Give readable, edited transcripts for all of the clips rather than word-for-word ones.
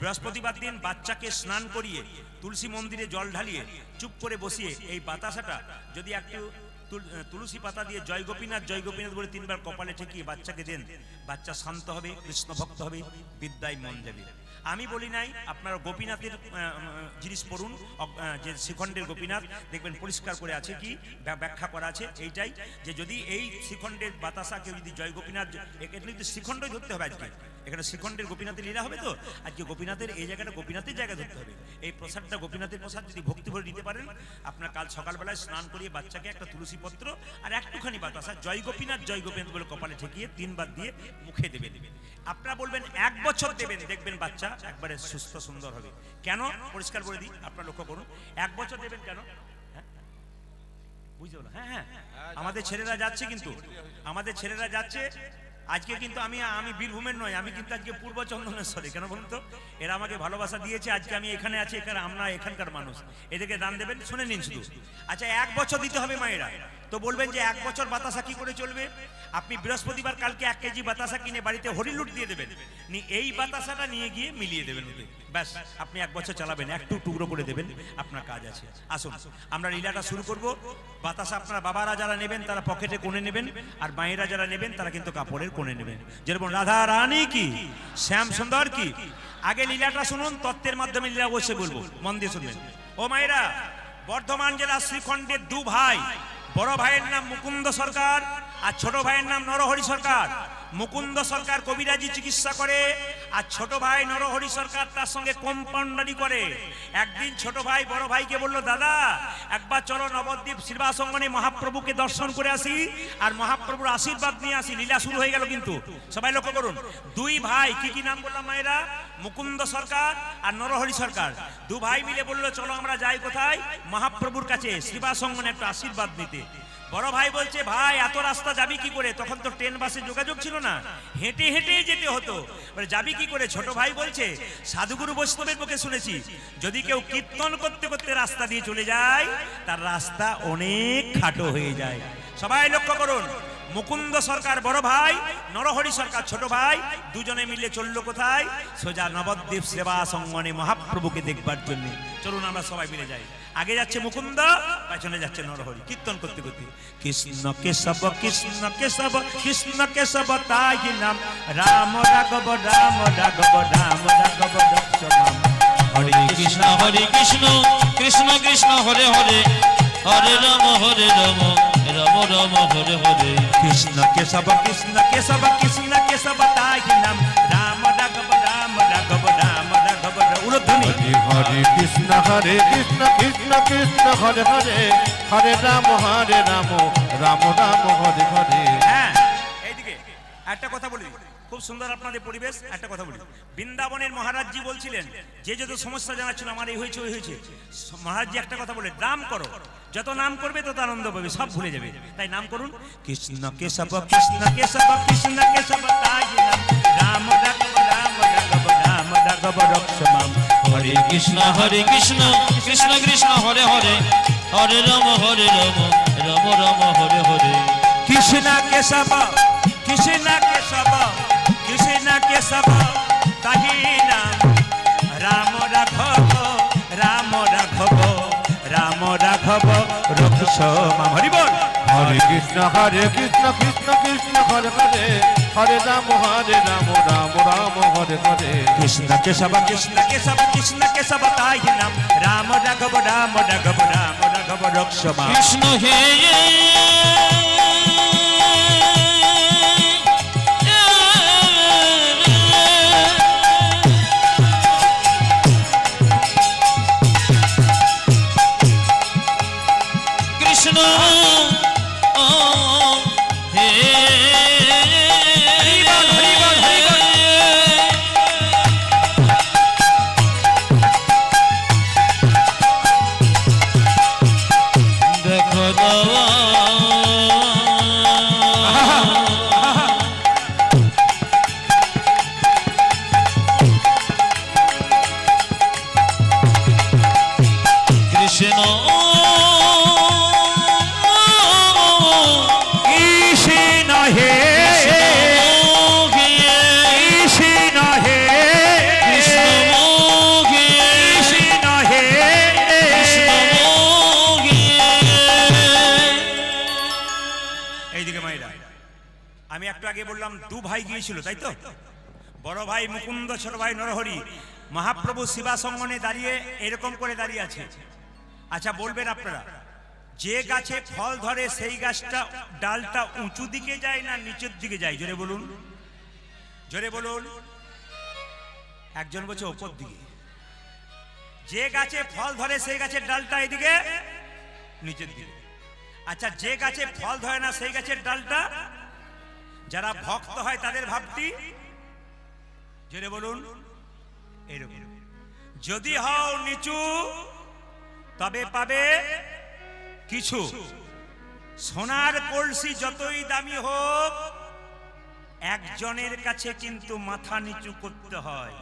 বৃহস্পতিবার দিন বাচ্চাকে স্নান করিয়ে তুলসী মন্দিরে জল ঢালিয়ে চুপ করে বসিয়ে এই বাতাসাটা যদি একটু তুলসী পাতা দিয়ে জয় গোপীনাথ বলে 3 বার কপালে ঠেকিয়ে বাচ্চাকে দেন, বাচ্চা শান্ত হবে, কৃষ্ণ ভক্ত হবে, বিদ্যায় মন যাবে। আমি বলি নাই, আপনারা গোপীনাথের জিনিস পড়ুন, যে শ্রীখণ্ডের গোপীনাথ দেখবেন পরিষ্কার করে আছে, কি ব্যাখ্যা করা আছে এইটাই, যে যদি এই শ্রীখণ্ডের বাতাসা কেউ যদি জয় গোপীনাথ, এখানে তো শ্রীখণ্ডই ধরতে হবে আজকে, এখানে শ্রীখণ্ডের গোপীনাথের লীলা হবে, তো আজকে গোপীনাথের এই জায়গাটা গোপীনাথের জায়গা ধরতে হবে। এই প্রসাদটা গোপীনাথের প্রসাদ যদি ভক্তি ভরে নিতে পারেন, আপনার কাল সকালবেলায় স্নান করিয়ে বাচ্চাকে একটা তুলসী পত্র আর একটুখানি বাতাসা জয় গোপীনাথ বলে কপালে ঠেকিয়ে 3 বার দিয়ে মুখে দেবেন। আপনারা বলবেন 1 বছর দেবেন, দেখবেন বাচ্চা একবারে সুস্থ সুন্দর হবে। কেন পরিষ্কার করে দিই, আপনারা লক্ষ্য করুন। 1 বছর দেবেন কেন? বুঝতে পারলাম। হ্যাঁ, আমাদের ছেলেরা যাচ্ছে, কিন্তু আমাদের ছেলেরা যাচ্ছে আজকে, কিন্তু আমি বীরভূমের নয়, আমি কিন্তু আজকে পূর্ব চন্দনেশ্বরে। কেন বলুন তো? এরা আমাকে ভালোবাসা দিয়েছে, আজকে আমি এখানে আছি, এখানে আমরা এখানকার মানুষ, এদেরকে দান দেবেন। শুনে নিন শুধু। আচ্ছা, 1 বছর দিতে হবে মায়েরা। তো বলবেন যে 1 বছর বাতাসা কি করে চলবে? আপনি বৃহস্পতিবার কালকে 1 কেজি বাতাসা কিনে বাড়িতে হরিলুট দিয়ে দেবেন, এই বাতাসাটা নিয়ে গিয়ে মিলিয়ে দেবেন ওতে, ব্যাস আপনি 1 বছর চালাবেন। একটু টুকরো করে দেবেন, আপনার কাজ আছে। আসুন আমরা লীলাটা শুরু করব। বাতাসা আপনারা বাবারা যারা নেবেন তারা পকেটে কোণে নেবেন, আর মায়েরা যারা নেবেন তারা কিন্তু কাপড়ের কোণে নেবেন। যেরকম রাধা রানী কি, শ্যাম সুন্দর কি। আগে লীলাটা শুনুন, তত্ত্বের মাধ্যমে লীলা বসে বলবো, মন দিয়ে শুনবেন। ও মায়েরা, বর্ধমান জেলা শ্রীখণ্ডের 2 ভাই, বড় ভাইয়ের নাম মুকুন্দ সরকার আর ছোট ভাইয়ের নাম নরহরি সরকার। মুকুন্দ সরকার কবিরাজি চিকিৎসা করে, আর ছোট ভাই নরহরি সরকার তার সঙ্গে কম্পাউন্ডারি করে। একদিন ছোট ভাই বড় ভাইকে বলল, দাদা একবার চলো নবদ্বীপ শ্রীবাসঙ্গনে মহাপ্রভুকে দর্শন করে আসি আর মহাপ্রভুর আশীর্বাদ নিয়ে আসি। লীলা শুরু হয়ে গেল, কিন্তু সবাই লক্ষ্য করুন। 2 ভাই, কি নাম বললাম মায়েরা? মুকুন্দ সরকার আর নরহরি সরকার। 2 ভাই মিলে বলল, চলো আমরা যাই কোথায়? মহাপ্রভুর কাছে শ্রীবাসঙ্গনে একটু আশীর্বাদ নিতে। বড় ভাই বলছে, ভাই এত রাস্তা যাবি কি করে? তখন তো ট্রেন বাসে যোগাযোগ ছিল না, হেঁটে হেঁটে যেতে হতো, যাবি কি করে? ছোট ভাই বলছে, সাধুগুরু বৈষ্ণবের মুখে শুনেছি, যদি কেউ কীর্তন করতে করতে রাস্তা দিয়ে চলে যায় তার রাস্তা অনেক খাটো হয়ে যায়। সবাই লক্ষ্য করুন। মুকুন্দ সরকার বড় ভাই, নরহরি সরকার ছোট ভাই, দুজনে মিলে চললো কোথায়? সোজা নবদ্বীপ শ্রীবাসঙ্গনে মহাপ্রভুকে দেখবার জন্য। চলুন আমরা সবাই মিলে যাই। আগে যাচ্ছে মুকুন্দ, পেছনে যাচ্ছে নরহরি, কীর্তন করতে করতে। কৃষ্ণ কেশব কৃষ্ণ কেশব কৃষ্ণ কেশব তাই নাম, রাম রাঘব রাম রাঘব রাম রাঘব রক্ষমাম। হরে কৃষ্ণ কৃষ্ণ কৃষ্ণ হরে হরে, হরে রাম রাম রাম হরে হরে। কৃষ্ণ কেশব কৃষ্ণ কেশব কৃষ্ণ কেশব তাই নাম, রাম রাঘব রাম রাঘব রাম রাঘব। উলধ্বনি। হরে কৃষ্ণ কৃষ্ণ কৃষ্ণ হরে হরে, হরে রাম রাম রাম হরে হরে। হ্যাঁ, এইদিকে একটা কথা বলি, খুব সুন্দর আপনাদের পরিবেশ। একটা কথা বলি, বৃন্দাবনের মহারাজজি বলছিলেন, যে যত সমস্যা জানাচ্ছিল আমার এই হয়েছে ওই হয়েছে, মহারাজজি একটা কথা বলে, নাম করো, যত নাম করবে তত আনন্দ পাবে, সব ভুলে যাবে। তাই নাম করুন, কৃষ্ণ কেশব কৃষ্ণ কেশব কৃষ্ণ কেশব তাই নাম, রাম রাঘব রাম রাঘব রাম রাঘব রক্ষমাম। হরে কৃষ্ণ কৃষ্ণ কৃষ্ণ হরে হরে, হরে রাম রাম রাম হরে হরে। কৃষ্ণ কেশব কৃষ্ণ কেশব কৃষ্ণ কেশব তাহি নাম, রাম রাঘব রাম রাঘব রাম রাঘব রক্ষমাম। হরি বল। হরে কৃষ্ণ কৃষ্ণ কৃষ্ণ হরে হরে, হরে রাম রাম রাম হরে হরে। কৃষ্ণ কেশব কৃষ্ণ কেশব কৃষ্ণ কেশব তাই নাম, রাম রাঘব রাম রাঘব রাম রাঘব রক্ষমাম। কৃষ্ণ হে কৃষ্ণ দেখো আগে বললাম দু ভাই গিয়েছিল, তাই তো? বড় ভাই মুকুন্দ, ছোট ভাই নরহরি। মহাপ্রভু শিবাসঙ্গনে দাঁড়িয়ে এরকম করে দাঁড়িয়ে আছে। আচ্ছা বলবেন আপনারা, যে গাছে ফল ধরে সেই গাছটা ডালটা উঁচু দিকে যায় না নিচের দিকে যায়? জোরে বলুন, জোরে বলুন। একজন বলছে ওপর দিকে। যে গাছে ফল ধরে সেই গাছের ডালটা এদিকে নিচের দিকে। আচ্ছা যে গাছে ফল ধরে না সেই গাছের ডালটা? যারা ভক্ত হয় তাদের ভাবটি জোরে বলুন এরকম। যদি হও নিচু তবে পাবে কিছু। সোনার কলসি যতই দামি হোক একজনের কাছে কিন্তু মাথা নিচু করতে হয়।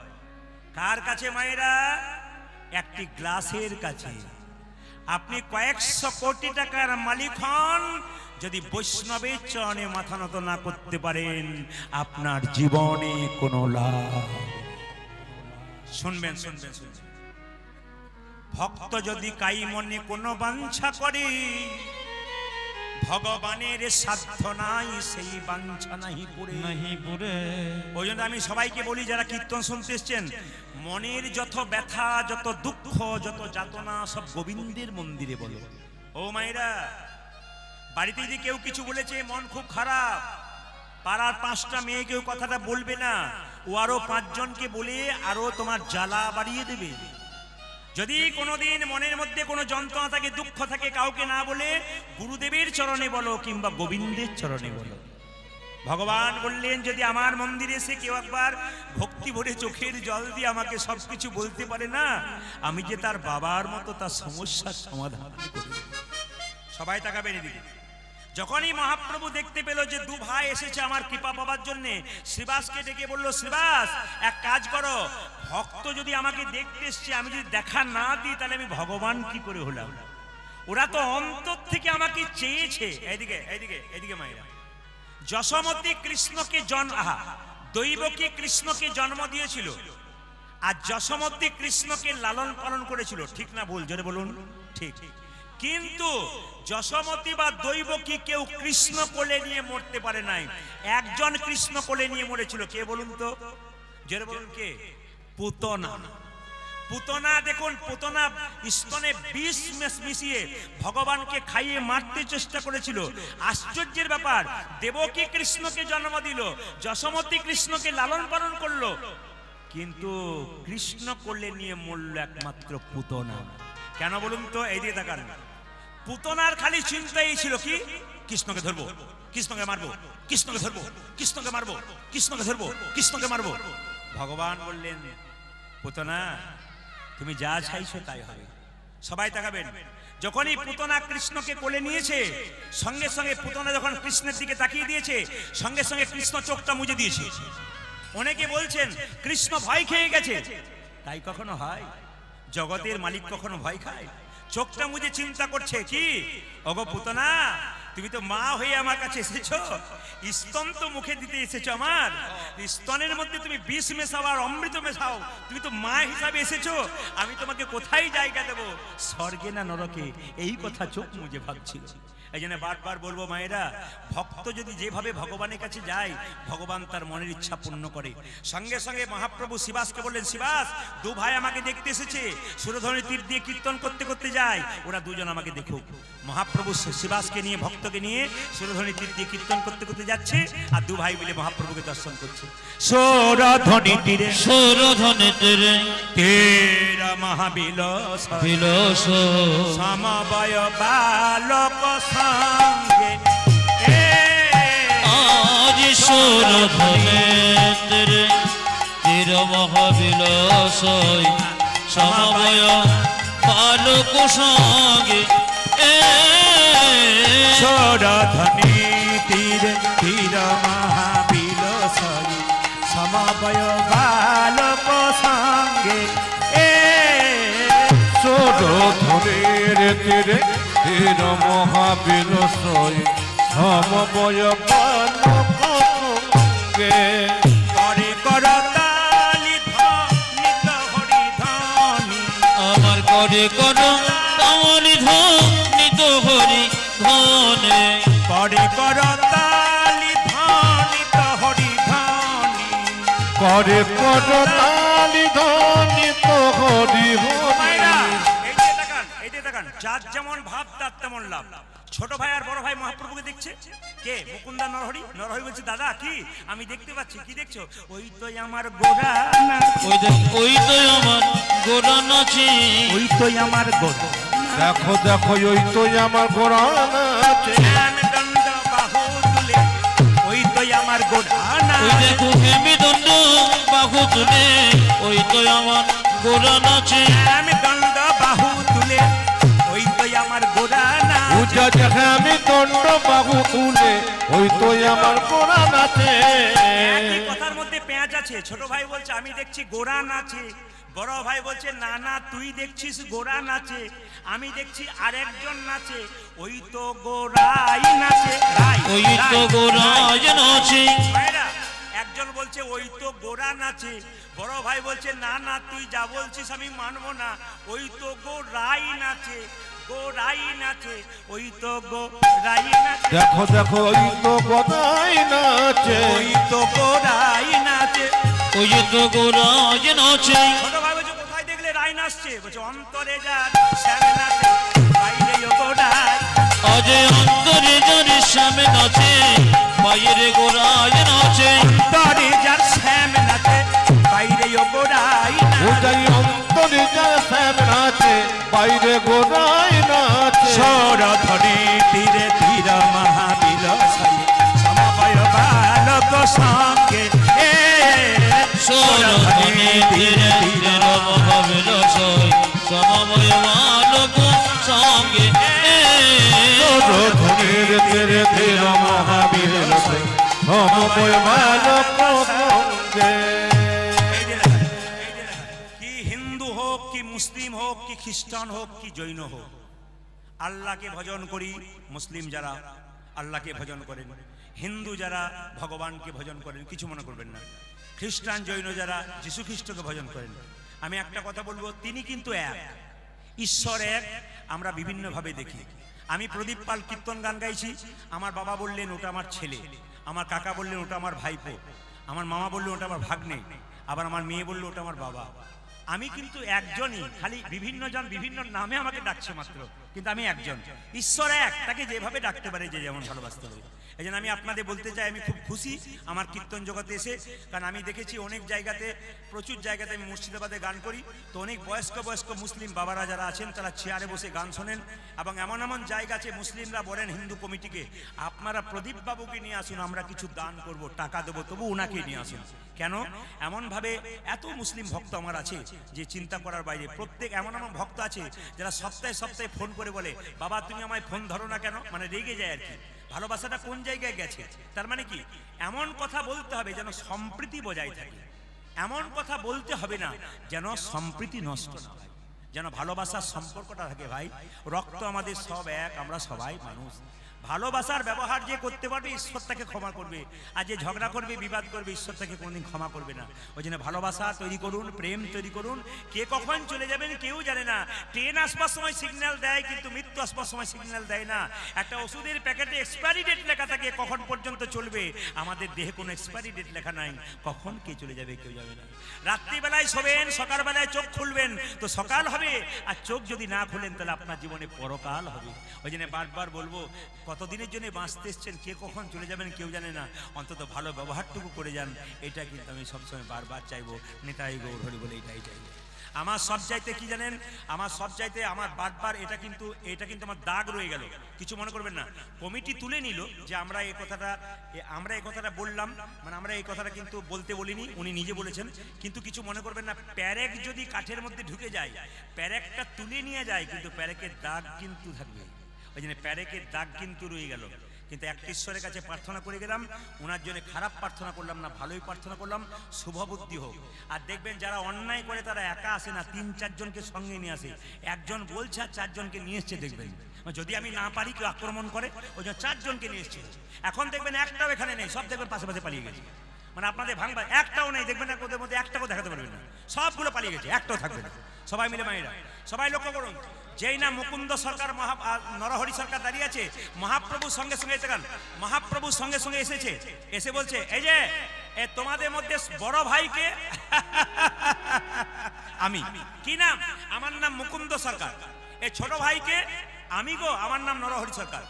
কার কাছে মায়েরা? একটি গ্লাসের কাছে। আপনি কয়েকশো কোটি টাকার মালিক হন, যদি বৈষ্ণবের চরণে মাথা নত না করতে পারেন আপনার জীবনে কোনো লাভ। শুনবেন শুনবেন শুনবেন। ভক্ত যদি কাই মনে কোনো বাঞ্ছা করে, ভগবানের সাধ্য নাই সেই বাঞ্ছা নাহি পুরে। ওই জন্য আমি সবাইকে বলি, যারা কীর্তন শুনতে এসছেন, মনের যত ব্যথা, যত দুঃখ, যত যাতনা সব গোবিন্দের মন্দিরে বলো। ও মায়েরা, বাড়িতে যদি কেউ কিছু বলেছে, মন খুব খারাপ, পাড়ার 5টা মেয়ে কেউ কথাটা বলবে না, ও আরো 5 জনকে বলে আরো তোমার জ্বালা বাড়িয়ে দেবে। যদি কোনোদিন মনের মধ্যে কোনো যন্ত্রণা থাকে, দুঃখ থাকে, কাউকে না বলে গুরুদেবের চরণে বলো কিংবা গোবিন্দের চরণে বলো। ভগবান বললেন, যদি আমার মন্দিরে এসে কেউ একবার ভক্তি ভরে চোখের জল দিয়ে আমাকে সবকিছু বলতে পারে না, আমি যে তার বাবার মতো তার সমস্যার সমাধান করি। সবাই তাকাবেন এদিকে। যখনই মহাপ্রভু দেখতে পেল যে 2 ভাই এসেছে আমার কৃপা পাবার জন্য, শ্রীবাসকে ডেকে বলল, শ্রীবাস এক কাজ করো, ভক্ত যদি আমাকে দেখতে এসছে, আমি যদি দেখা না দিই তাহলে আমি ভগবান কি করে হলাম? ওরা তো অন্তর থেকে আমাকে চেয়েছে। এইদিকে এইদিকে এইদিকে মায়েরা, যশোমতী কৃষ্ণকে দৈবকী কৃষ্ণকে জন্ম দিয়েছিল, আর যশোমতী কৃষ্ণকে লালন পালন করেছিল। ঠিক না ভুল? জোরে বলুন। ঠিক। কিন্তু যশোমতী বা দৈবকী কেউ কৃষ্ণ কোলে নিয়ে মরতে পারে নাই। একজন কৃষ্ণ কোলে নিয়ে মরেছিল। কে বলুন তো? জোরে বলুন কে? পুতনা। পুতনা, দেখুন, পুতনা স্তনে বিষ মিশিয়ে ভগবানকে খাইয়ে মারতে চেষ্টা করেছিল। আশ্চর্যের ব্যাপার, দেবকী কৃষ্ণকে জন্ম দিল, যশোমতী কৃষ্ণকে লালন পালন করলো, কিন্তু কৃষ্ণ কোলে নিয়ে মরল একমাত্র পুতনা। কেন বলুন তো? এই দিয়ে তাকান। পুতনার খালি চিন্তাই ছিল কি? কৃষ্ণকে ধরবো, কৃষ্ণকে মারবো, কৃষ্ণকে ধরবো, কৃষ্ণকে মারবো, কৃষ্ণকে ধরবো, কৃষ্ণকে মারবো। ভগবান বললেন, পুতনা তুমি যা চাইছো তাই হবে। সবাই তাকাবেন। যখনই পুতনা কৃষ্ণকে কোলে নিয়েছে, সঙ্গে সঙ্গে পুতনা যখন কৃষ্ণের দিকে তাকিয়ে দিয়েছে, সঙ্গে সঙ্গে কৃষ্ণ চোখটা মুজে দিয়েছে। অনেকে বলছেন কৃষ্ণ ভয় খেয়ে গেছে। তাই কখনো হয়? জগতের মালিক কখনো ভয় খায়? চোখটা মুজে চিন্তা করছে কি, ওগো পুতনা, তুমি তো মা হয়ে আমার কাছে এসেছো, স্তন তো মুখে দিতে এসেছো আমার, স্তনের মধ্যে তুমি বিষ মেশাও আর অমৃত মেশাও, তুমি তো মা হিসাবে এসেছো, আমি তোমাকে কোথায় জায়গা দেবো, স্বর্গে না নরকে? এই কথা চোখ মুজে ভাবছিল। এই জন্য বারবার বলবো মায়েরা, ভক্ত যদি যেভাবে ভগবানের কাছে যায়, ভগবান তার মনের ইচ্ছা পূর্ণ করে। সঙ্গে সঙ্গে মহাপ্রভু শিবাসকে বললেন, শিবাস 2 ভাই আমাকে দেখতে এসেছে, সুরধনী তীর দিয়ে কীর্তন করতে করতে যায়, ওরা 2 জন আমাকে দেখুক। মহাপ্রভু শিবাসকে নিয়ে, ভক্তকে নিয়ে সুরধনী তীর দিয়ে কীর্তন করতে করতে যাচ্ছে, আর 2 ভাই মিলে মহাপ্রভুকে দর্শন করছে। সুরধনী তীরে, সুরধনী তীরে তেরা মহাবিলাস বিলাস সমবয় বালক সঙ্গে, আজ সুরধনী তীরে তীর মহাবিলাস সমবয় বালক সঙ্গে, সুরধনী তীরে তীর মহাবিলাস সমবয় বালক সঙ্গে, সুরধনীর তীরে তীর মহাবিলাস সমবয় বালক সঙ্গে, করে করতালি ধ্বনি হরি ধ্বনি, আমার করে কর তামলি ধ্বনিত হরি ধ্বনে, করে করতালি ধ্বনি করে করতালি ধ্বনি তো হরি মায়েরা, হরি। এই যে তাকান, যার যেমন ভাব তার তেমন লাভ। ছোট ভাই আর বড় ভাই মহাপ্রভুকে দেখছে কে? মুকুন্দা নরহরি। নরহরি বলছে, দাদা কি আমি দেখতে পাচ্ছি? কি দেখছো? ওই তো আমার গোরা নাচে, ওই তো আমার গোরা নাচে, ওই তো আমার গোরা। দেখো দেখো ওই তো আমার গোরা নাচে। দণ্ড বাহু তুলে, ওই তো আমার গোরা ওই নাচে। দেখো হেমি দণ্ড বাহু তুলে, ওই তো আমার গোরা নাচে। আমি দণ্ড বাহু তুলে, ওই তো আমার গোরা নাচে। পূজা দেখে আমি দণ্ড বাহু তুলে, ওই তো আমার গোরা নাচে। একই কথার মধ্যে পেঁয়াজ আছে। ছোট ভাই বলছে আমি দেখছি গোরা নাচে, বড় ভাই বলছে না না তুই দেখছিস গোরা নাচে, আমি দেখছি আরেকজন নাচে, ওই তো গোরাই নাচে। ওই তো গোরাই নাচে। ভাইরা, একজন বলছে ওই তো গোরা নাচে, বড় ভাই বলছে না না তুই যা বলছিস আমি মানবো না, ওই তো গোরাই নাচে, গোরাই নাচে, ওই তো গোরাই নাচে। দেখো দেখো ওই তো গোদাই নাচে। ওই তো গোরাই নাচে। ওই তো গোরাই নাচে। ছোট ভাই বলছে কোথায় দেখলে রাই নাচছে? বলছে অন্তরে যার শ্যাম নাচে, বাইরে গোড়ায়। আজ অন্তরে যার শ্যামে নাচে, বাইরে গোরাই নাচে। অন্তরে যার শ্যাম নাচে, বাইরে গোড়ায়। পূজাই অন্তরে যা শ্যাম নাচে, বাইরে গোদাই নাচে। সরধরে তীরে তীর মহাবীর সাই, সমবয় বালক সঙ্গে এ সরধনে ধীরে ধীরে মহাবীর সই, সমময় মানব সঙ্গে। ধীরে ধীরে ধীরে মহাবীর রসে সমময় মানব সঙ্গে। কি হিন্দু হোক কি মুসলিম হোক কি খ্রিস্টান হোক কি জৈন হোক, আল্লাহকে ভজন করি। মুসলিম যারা আল্লাহকে ভজন করেন, হিন্দু যারা ভগবানকে ভজন করেন, কিছু মনে করবেন না। খ্রিস্টান জৈন যারা যীশু খ্রিস্টকে ভজন করেন, আমি একটা কথা বলবো, তিনি কিন্তু এক, ঈশ্বর এক। আমরা বিভিন্নভাবে দেখি। আমি প্রদীপ পাল কীর্তন গান গাইছি, আমার বাবা বললেন ওটা আমার ছেলে, আমার কাকা বললেন ওটা আমার ভাইপো, আমার মামা বললেন ওটা আমার ভাগ্নে, আবার আমার মেয়ে বললো ওটা আমার বাবা। আমি কিন্তু একজনই, খালি বিভিন্ন জন বিভিন্ন নামে আমাকে ডাকছে মাত্র, কিন্তু আমি একজন। ঈশ্বর এক, তাকে যেভাবে ডাকতে পারে যে যেমন ভালোবাসতে হবে। এই জন্য আমি আপনাদের বলতে চাই আমি খুব খুশি আমার কীর্তন জগতে এসে, কারণ আমি দেখেছি অনেক জায়গাতে, প্রচুর জায়গাতে আমি মুর্শিদাবাদে গান করি, তো অনেক বয়স্ক মুসলিম বাবারা যারা আছেন তারা চেয়ারে বসে গান শোনেন, এবং এমন এমন জায়গা আছে মুসলিমরা বলেন হিন্দু কমিটিকে, আপনারা প্রদীপ বাবুকে নিয়ে আসুন, আমরা কিছু দান করব, টাকা দেবো, তবু ওনাকে নিয়ে আসুন। কেন? এমনভাবে এত মুসলিম ভক্ত আমার আছে যে চিন্তা করার বাইরে। প্রত্যেক এমন এমন ভক্ত আছে যারা সপ্তাহে সপ্তাহে ফোন করে বলে, বাবা তুমি আমায় ফোন ধরো না কেন, মানে রেগে যায় আর কি। ভালোবাসাটা কোন জায়গায় গেছে? তার মানে কি, এমন কথা বলতে হবে যেন সম্প্রীতি বজায় থাকে, এমন কথা বলতে হবে না যেন সম্প্রীতি নষ্ট না হয়, যেন ভালোবাসার সম্পর্কটা থাকে। ভাই, রক্ত আমাদের সব এক, আমরা সবাই মানুষ। ভালোবাসার ব্যবহার যে করতে পারবে ঈশ্বর তাকে ক্ষমা করবে, আর যে ঝগড়া করবে বিবাদ করবে ঈশ্বর তাকে কোনোদিন ক্ষমা করবে না। ওই জন্য ভালোবাসা তৈরি করুন, প্রেম তৈরি করুন। কে কখন চলে যাবেন কেউ জানে না। ট্রেন আসবার সময় সিগন্যাল দেয়, কিন্তু মৃত্যু আসবার সময় সিগন্যাল দেয় না। একটা ওষুধের প্যাকেটে এক্সপায়ারি ডেট লেখা থাকে, কখন পর্যন্ত চলবে। আমাদের দেহে কোনো এক্সপায়ারি ডেট লেখা নাই, কখন কে চলে যাবে কেউ যাবে না। রাত্রিবেলায় শোবেন, সকালবেলায় চোখ খুলবেন তো সকাল হবে, আর চোখ যদি না খুলেন তাহলে আপনার জীবনে পরকাল হবে। ওই জন্য বারবার বলবো, কতদিনের জন্য বাঁচতে এসছেন, কে কখন চলে যাবেন কেউ জানে না, অন্তত ভালো ব্যবহারটুকু করে যান। এটা কিন্তু আমি সবসময় বারবার চাইবো, নেতাই গৌর হরি বলে এটাই চাইবো। আমার সব চাইতে কি জানেন, আমার সব চাইতে আমার বারবার এটা কিন্তু আমার দাগ রয়ে গেল। কিছু মনে করবেন না, কমিটি তুলে নিল যে আমরা এই কথাটা বললাম, মানে আমরা এই কথাটা কিন্তু বলতে বলিনি, উনি নিজে বলেছেন। কিন্তু কিছু মনে করবেন না, প্যারেক যদি কাঠের মধ্যে ঢুকে যায়, প্যারেকটা তুলে নিয়ে যায়, কিন্তু প্যারেকের দাগ কিন্তু থাকবে। ওই জন্য প্যারেকের দাগ কিন্তু রয়ে গেল। কিন্তু একটা ঈশ্বরের কাছে প্রার্থনা করে গেলাম, ওনার জন্য খারাপ প্রার্থনা করলাম না, ভালোই প্রার্থনা করলাম, শুভবুদ্ধি হোক। আর দেখবেন যারা অন্যায় করে তারা একা আসে না, 3-4 জনকে সঙ্গে নিয়ে আসে। একজন বলছে আর 4 জনকে নিয়ে এসছে। দেখবেন যদি আমি না পারি কেউ আক্রমণ করে, ওই জন্য 4 জনকে নিয়ে এসছে। এখন দেখবেন একটাও এখানে নেই, সব দেখবেন পাশে পাশে পালিয়ে গেছে। মানে আপনাদের ভাঙবা একটাও নেই, দেখবেন না ওদের মধ্যে একটাও দেখাতে পারবেন না, সবগুলো পালিয়ে গেছে, একটাও থাকবে না। সবাই মিলে মায়েরা সবাই লক্ষ্য করুন, যেই না মুকুন্দ সরকার নরহরি সরকার দাঁড়িয়ে আছে, মহাপ্রভুর সঙ্গে সঙ্গে মহাপ্রভুর সঙ্গে সঙ্গে এসেছে, এসে বলছে এ তোমাদের মধ্যে বড় ভাইকে আমি, কি নাম? আমার নাম মুকুন্দ সরকার। এই ছোট ভাইকে আমি গো, আমার নাম নরহরি সরকার।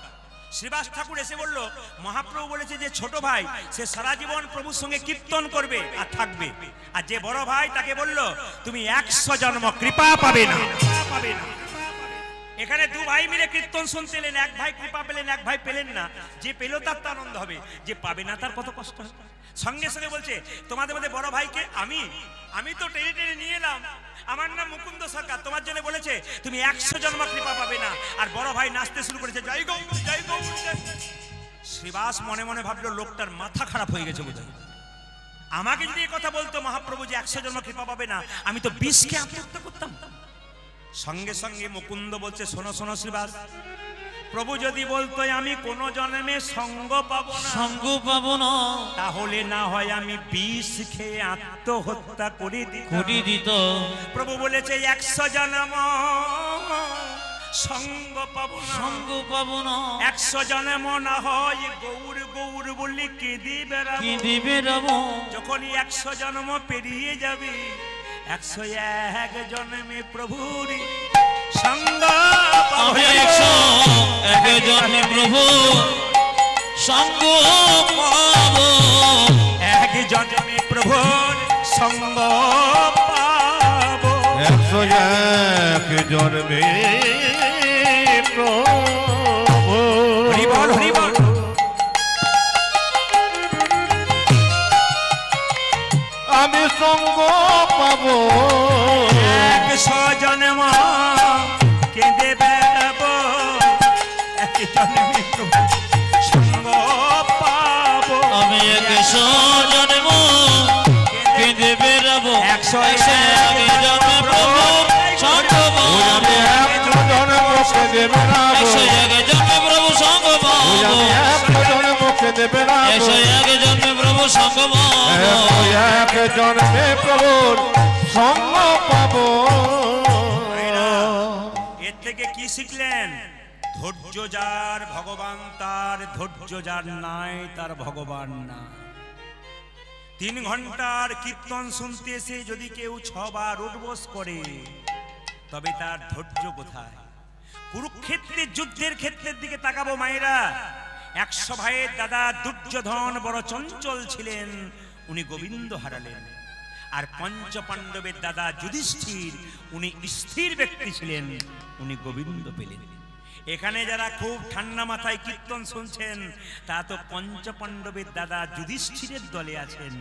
শ্রীবাস ঠাকুর এসে বলল, মহাপ্রভু বলেছে যে ছোট ভাই সে সারা জীবন প্রভুর সঙ্গে কীর্তন করবে আর থাকবে, আর যে বড় ভাই তাকে বলল তুমি 100 জন্ম কৃপা পাবে না। এখানে দু ভাই মিলে কীর্তন শুনতে এলেন, এক ভাই কৃপা পেলেন, এক ভাই পেলেন না। যে পেল তার তো আনন্দ হবে, যে পাবে না তার কত কষ্ট হবে। সঙ্গে সঙ্গে বলছে তোমাদের মধ্যে বড় ভাইকে আমি তো টেনে টেনে নিয়ে এলাম, আমার নাম মুকুন্দ সরকার, তোমার জন্য বলেছে তুমি 100 জন্ম কৃপা পাবে না। আর বড় ভাই নাচতে শুরু করেছে, জয় গৌর জয় গৌর। শ্রীবাস মনে মনে ভাবলো লোকটার মাথা খারাপ হয়ে গেছে বোধহয়। আমাকে যদি এই কথা বলতো মহাপ্রভু যে 100 জন্ম কৃপা পাবে না, আমি তো 20কে আত্মহত্যা করতাম। সঙ্গে সঙ্গে মুকুন্দ বলছে, শোনো শোনো শ্রীবাস, প্রভু যদি বলতো আমি কোন জন্মে সঙ্গ পাবো না, তাহলে না হয় আমি 20 খেয়ে আত্মহত্যা করে দিত। প্রভু বলেছে 100 জন্ম সঙ্গ পাবো না, 100 জন্ম না হয় গৌর গৌর বলি কেঁদে বেড়াবো। যখনই 100 জন্ম পেরিয়ে যাবে, 101 জন্মে প্রভুর সঙ্গ পাবো। 101 জন্মে প্রভু সঙ্গ পাবো, 1 জন্মে প্রভুর সঙ্গ পাবো। 101 জন্মে প্রভু। হরি বল হরি বল। আমি সঙ্গ পাবো, 100 জন্ম কেঁদে বেড়াবো, 1 জন্মে প্রভু সঙ্গ পাবো। আমি 100 জন্ম কেঁদে বেড়াবো, 101 জন্মে প্রভু সঙ্গ পাবো। আমি 100 জন্ম কেঁদে বেড়াবো, 101 জন্মে প্রভু সঙ্গ পাবো, 100 জন্ম কেঁদে বেড়াবো, 101 জন্মে প্রভু সঙ্গ পাবো, 101 জন্মে প্রভুর সঙ্গ পাবো। এর থেকে কি শিখলেন? ধৈর্য যার ভগবান তার, ধৈর্য যার নাই তার ভগবান না। 3 ঘন্টার কীর্তন শুনতে এসে যদি কেউ 6 বার উঠবোস করে, তবে তার ধৈর্য কোথায়? কুরুক্ষেত্রের যুদ্ধের ক্ষেত্রের দিকে তাকাবো মায়েরা। 100 ভাইয়ের দাদা দুর্যোধন বড় চঞ্চল ছিলেন, উনি গোবিন্দ হারালেন। আর পঞ্চপাণ্ডবের দাদা যুধিষ্ঠির উনি স্থির ব্যক্তি ছিলেন, উনি গোবিন্দ পেলেন। এখানে যারা খুব ঠান্ডা মাথায় কীর্তন শুনছেন, তা তো পঞ্চপাণ্ডবের দাদা যুধিষ্ঠিরের দলে আছেন।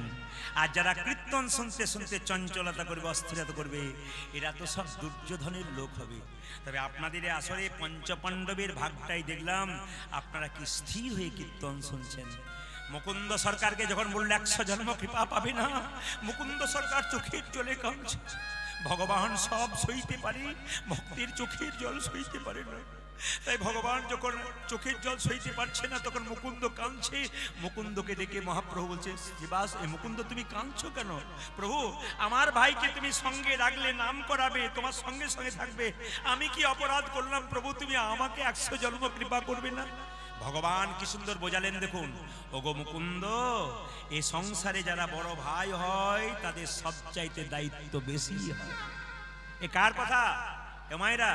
আর যারা কীর্তন শুনতে শুনতে চঞ্চলতা করবে, অস্থিরতা করবে, এরা তো সব দুর্যোধনের লোক হবে। তবে আপনাদের আসলে পঞ্চপাণ্ডবের ভাগটাই দেখলাম, আপনারা কি স্থির হয়ে কীর্তন শুনছেন। মুকুন্দ সরকারকে যখন বলল 100 জন্ম কৃপা পাবে না, মুকুন্দ সরকার চোখের জলে কাঁদছে। ভগবান সব সইতে পারে, ভক্তের চোখের জল সইতে পারে না। তাই ভগবান যখন চোখের জল সইতে পারছে না, তখন মুকুন্দ কাঁদছে। মুকুন্দকে ডেকে মহাপ্রভু বলছে, শ্রীবাস এই মুকুন্দ তুমি কাঁদছো কেন? প্রভু আমার ভাইকে তুমি সঙ্গে রাখলে, নাম করাবে, তোমার সঙ্গে সঙ্গে থাকবে, আমি কি অপরাধ করলাম প্রভু? তুমি আমাকে 100 জন্ম কৃপা করবে না? ভগবান কি সুন্দর বোঝালেন দেখুন। ওগো মুকুন্দ, এই সংসারে যারা বড় ভাই হয় তাদের সবচাইতে দায়িত্ব বেশি হয়। এ কার কথা? এ মায়েরা,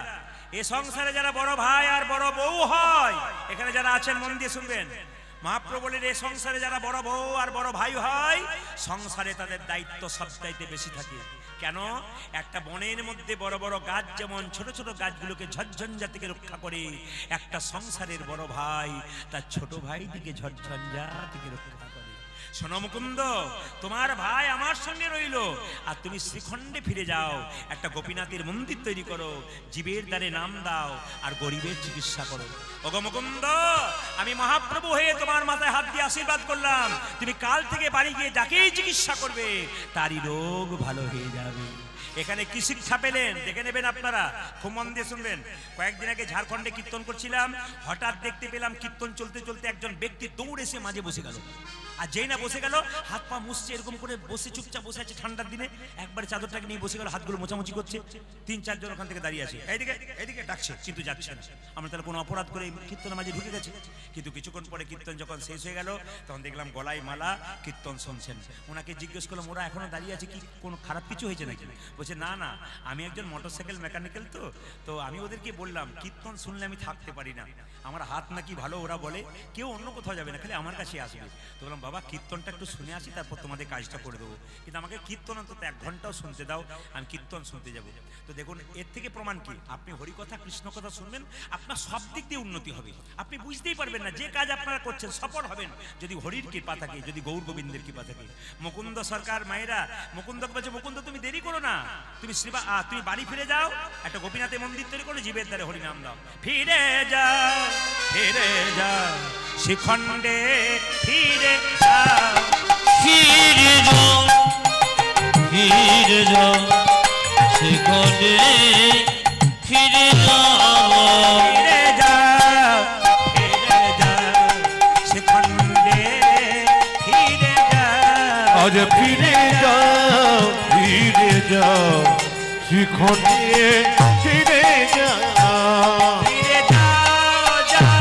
এ সংসারে যারা বড় ভাই আর বড় বউ হয়, এখানে যারা আছেন মন দিয়ে শুনবেন। মহাপ্রভু বলেন এই সংসারে যারা বড় বউ আর বড় ভাই হয়, সংসারে তাদের দায়িত্ব সবচাইতে বেশি থাকে। কেন? একটা বনের মধ্যে বড় বড় গাছ যেমন ছোট ছোট গাছগুলোকে ঝড়ঝঞ্ঝা থেকে রক্ষা করে, একটা সংসারের বড় ভাই তার ছোট ভাইটিকে ঝড়ঝঞ্ঝা থেকে রক্ষা করে। শোনো মুকুন্দ, তোমার ভাই আমার সঙ্গে রইল, আর তুমি শ্রীখণ্ডে ফিরে যাও, একটা গোপীনাথের মন্দির তৈরি করো, জীবের দ্বারে নাম দাও, আর গরিবের চিকিৎসা করো। ওগো মুকুন্দ, আমি মহাপ্রভু হয়ে তোমার মাথায় হাত দিয়ে আশীর্বাদ করলাম, তুমি কাল থেকে বাড়ি গিয়ে যাকেই চিকিৎসা করবে তারই রোগ ভালো হয়ে যাবে। এখানে কি শিক্ষা পেলেন দেখে নেবেন আপনারা, খুব মন দিয়ে শুনবেন। কয়েকদিন আগে ঝাড়খণ্ডে কীর্তন করছিলাম, হঠাৎ দেখতে পেলাম কীর্তন চলতে চলতে একজন ব্যক্তি দৌড়ে এসে মাঝে বসে গেল। আর যেই না বসে গেল হাত পা মুছছে এরকম করে বসে চুপচাপ বসে আছে ঠান্ডার দিনে, একবার চাদরটাকে নিয়ে বসে গেল, হাতগুলো মোছামুছি করছে, 3-4 জন ওখান থেকে দাঁড়িয়ে আছে, এইদিকে এইদিকে ডাকছে কিন্তু যাচ্ছে না। আমরা তাহলে কোনো অপরাধ করে কীর্তনের মাঝে ঢুকে গেছে। কিন্তু কিছুক্ষণ পরে কীর্তন যখন শেষ হয়ে গেল তখন দেখলাম গলায় মালা, কীর্তন শুনছেন। ওনাকে জিজ্ঞেস করলাম ওরা এখনো দাঁড়িয়ে আছে কি, কোনো খারাপ কিছু হয়েছে নাকি? বলছে না না, আমি একজন মোটরসাইকেল মেকানিক্যাল, তো আমি ওদেরকে বললাম কীর্তন শুনলে আমি থাকতে পারি না, আমার হাত নাকি ভালো, ওরা বলে কেউ অন্য কোথাও যাবে না, খালি আমার কাছে আসবে। তো বললাম বাবা কীর্তনটা একটু শুনে আসি, তারপর তোমাদের কাজটা করে দেবো, কিন্তু আমাকে কীর্তন অন্তত 1 ঘন্টাও শুনতে দাও, আমি কীর্তন শুনতে যাব। তো দেখুন এর থেকে প্রমাণ কি, আপনি হরিকথা কৃষ্ণ কথা শুনবেন, আপনার সব দিক দিয়ে উন্নতি হবে। আপনি বুঝতেই পারবেন না যে কাজ আপনারা করছেন সফল হবেন যদি হরির কৃপা থাকে, যদি গৌর গোবিন্দের কৃপা থাকে। মুকুন্দ সরকার মায়েরা মুকুন্দকে বলছে মুকুন্দ তুমি দেরি করো না, তুমি তুমি বাড়ি ফিরে যাও, একটা গোপীনাথের মন্দির তৈরি করো, জীবের দ্বারে হরিনাম দাও। ফিরে যাও ফিরে যাও শিখণ্ডে ফিরে যাও, ফিরে যাও ফিরে যাও শিখণ্ডে ফিরে যাও, ফিরে যাও ফিরে যাও শিখণ্ডে ফিরে যাও, আজ ফিরে যাও ফিরে যাও শিখণ্ডে ফিরে যাও। ফিরে যাও যাও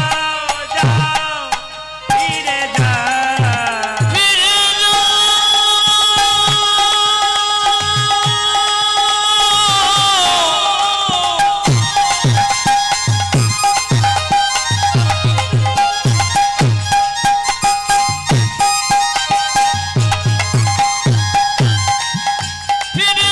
যাও ফিরে যাও, ফিরে যাও। ফিরে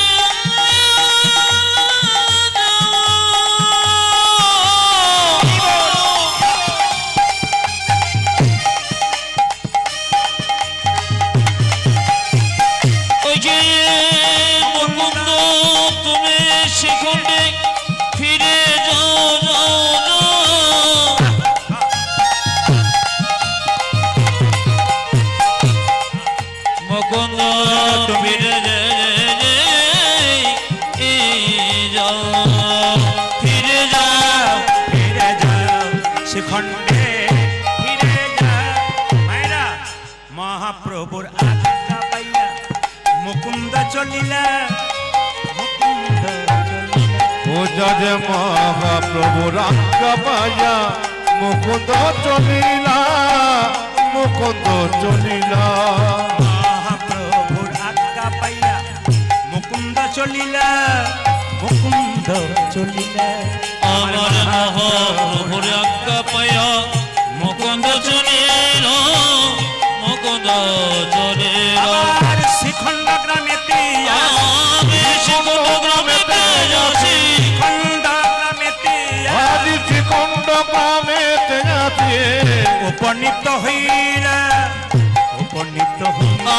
ওই যে মুকুন্দ তুমি শিখণ্ডে ফিরে যাও যাও যাও, মুকুন্দ ফিরে যাও ফিরে যাও, ফিরে যাও শিখণ্ডে ফিরে যাও। মায়েরা মহাপ্রভুর আজ্ঞা পাইয়া মুকুন্দ চলিলা, মুকুন্দ চলিলা, পূজা যে মহাপ্রভুর আজ্ঞা পাইয়া মুকুন্দ চলিলা, মুকুন্দ চলিলা। মহাপ্রভুর আজ্ঞা পাইয়া মুকুন্দ চলিলা, মুকুন্দ চলিলা। আমার মহাপ্রভুর আজ্ঞা পায়া মুকুন্দ চলিল, মুকুন্দ চলিল। আবার শিখণ্ড গ্রামেতে আমি শিখণ্ড গ্রামেতে যাচ্ছি, শিখণ্ড গ্রামেতে আজ শিখণ্ড গ্রামেতে যাচ্ছি, উপনীত হইলা, উপনীত হইলা।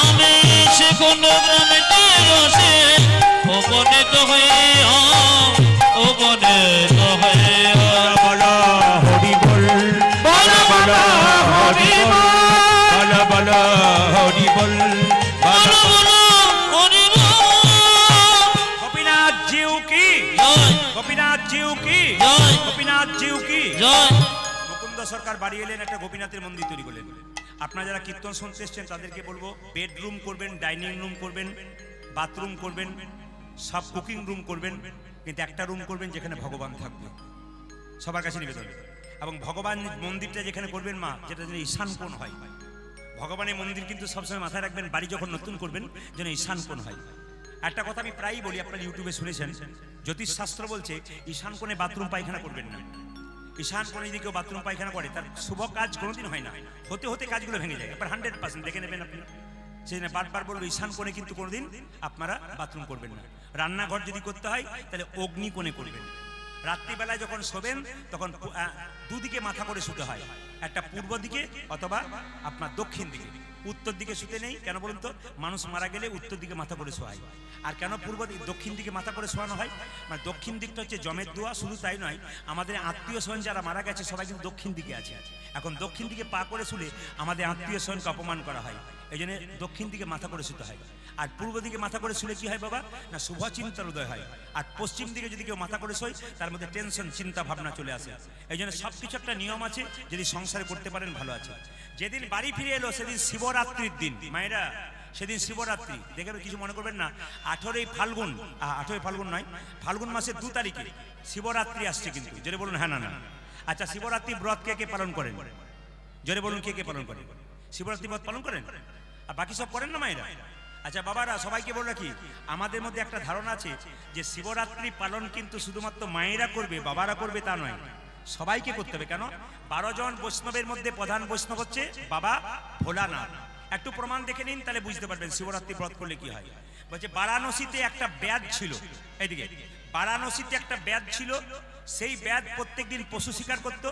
আমি শিখণ্ড গ্রামেতে যাচ্ছি, উপনীত হইয়া উপনীত হইয়া। বল হরি বল, বল বল হরি বল, বল বল হরি বল, বল হরি বল। গোপীনাথ জিউ কি, জয় গোপীনাথ জিউ কি, জয় গোপীনাথ জিউ কি। জয়। মুকুন্দ সরকার বাড়ি এলেন, একটা গোপীনাথের মন্দির তৈরি করলেন। আপনারা যারা কীর্তন শুনতে এসছেন তাদেরকে বলবো বেডরুম করবেন, ডাইনিং রুম করবেন, বাথরুম করবেন, সব কুকিং রুম করবেন, কিন্তু একটা রুম করবেন যেখানে ভগবান থাকবে, সবার কাছে নিবেদন। এবং ভগবান মন্দিরটা যেখানে করবেন মা, যেটা যেন ঈশান কোণ হয়। ভগবানের মন্দির কিন্তু সবসময় মাথায় রাখবেন, বাড়ি যখন নতুন করবেন যেন ঈশান কোণ হয়। একটা কথা আমি প্রায়ই বলি, আপনারা ইউটিউবে শুনেছেন, জ্যোতিষশাস্ত্র বলছে ঈশান কোণে বাথরুম পায়খানা করবেন না। ঈশান কোণে যদি কেউ বাথরুম পায়খানা করে তার শুভ কাজ কোনোদিন হয় না, হতে হতে কাজগুলো ভেঙে যায়। আপনার 100% দেখে নেবেন আপনি। সেই জন্য বারবার বলবো ঈশান কোণে কিন্তু কোনোদিন আপনারা বাথরুম করবেন না। রান্নাঘর যদি করতে হয় তাহলে অগ্নি কোণে করবেন। রাত্রিবেলায় যখন শোবেন তখন দুদিকে মাথা করে শুতে হয়, একটা পূর্ব দিকে অথবা আপনার দক্ষিণ দিকে। উত্তর দিকে শুতে নেই, কেন বলুন তো? মানুষ মারা গেলে উত্তর দিকে মাথা করে শোয়ায়। আর কেন দক্ষিণ দিকে মাথা করে শোয়ানো হয়? মানে দক্ষিণ দিকটা হচ্ছে জমের দোয়া। শুধু তাই নয়, আমাদের আত্মীয় স্বজন যারা মারা গেছে সবাই কিন্তু দক্ষিণ দিকে আছে। এখন দক্ষিণ দিকে পা করে শুলে আমাদের আত্মীয় স্বজনকে অপমান করা হয়। এই জন্য দক্ষিণ দিকে মাথা করে শুতে হয়। আর পূর্ব দিকে মাথা করে শুলে কি হয় বাবা, না শুভ চিন্তার উদয় হয়। আর পশ্চিম দিকে যদি কেউ মাথা করে শোয় তার মধ্যে টেনশন, চিন্তা ভাবনা চলে আসে। এই জন্য সব কিছু একটা নিয়ম আছে, যদি সংসারে করতে পারেন ভালো আছে। যেদিন বাড়ি ফিরে এলো সেদিন শিবরাত্রির দিন, মায়েরা সেদিন শিবরাত্রি, দেখে কিছু মনে করবেন না। 18ই ফাল্গুন নয়, ফাল্গুন মাসের 2 তারিখে শিবরাত্রি আসছে কিন্তু, জোরে বলুন হ্যাঁ না না। আচ্ছা, শিবরাত্রি ব্রত কে কে পালন করেন, জোরে বলুন কে কে পালন করেন? শিবরাত্রি ব্রত পালন করেন আর বাকি সব করেন না মায়েরা? আচ্ছা বাবারা, সবাইকে বলে রাখি, আমাদের মধ্যে একটা ধারণা আছে যে শিবরাত্রি পালন কিন্তু শুধুমাত্র মায়েরা করবে, বাবারা করবে তা নয়, সবাইকে করতে হবে। কেন? 12 জন বৈষ্ণবের মধ্যে প্রধান বৈষ্ণব হচ্ছে বাবা ভোলানাথ। একটু প্রমাণ দেখে নিন, তাহলে বুঝতে পারবেন শিবরাত্রি ব্রত করলে কি হয়। বলছে বারাণসীতে একটা ব্যাধ ছিল, এইদিকে বারাণসীতে একটা ব্যাধ ছিল, সেই ব্যাধ প্রত্যেকদিন পশু শিকার করত।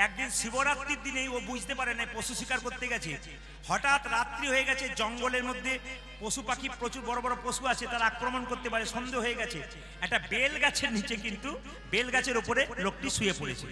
একদিন শিবরাত্রির দিনেই ও বুঝতে পারে না পশু শিকার করতে গেছে, হঠাৎ রাত্রি হয়ে গেছে, জঙ্গলের মধ্যে পশু পাখি প্রচুর বড় বড় পশু আছে, তারা আক্রমণ করতে পারে, সন্দেহ হয়ে গেছে। একটা বেল গাছের নিচে কিন্তু, বেল গাছের উপরে লোকটি শুয়ে পড়েছে।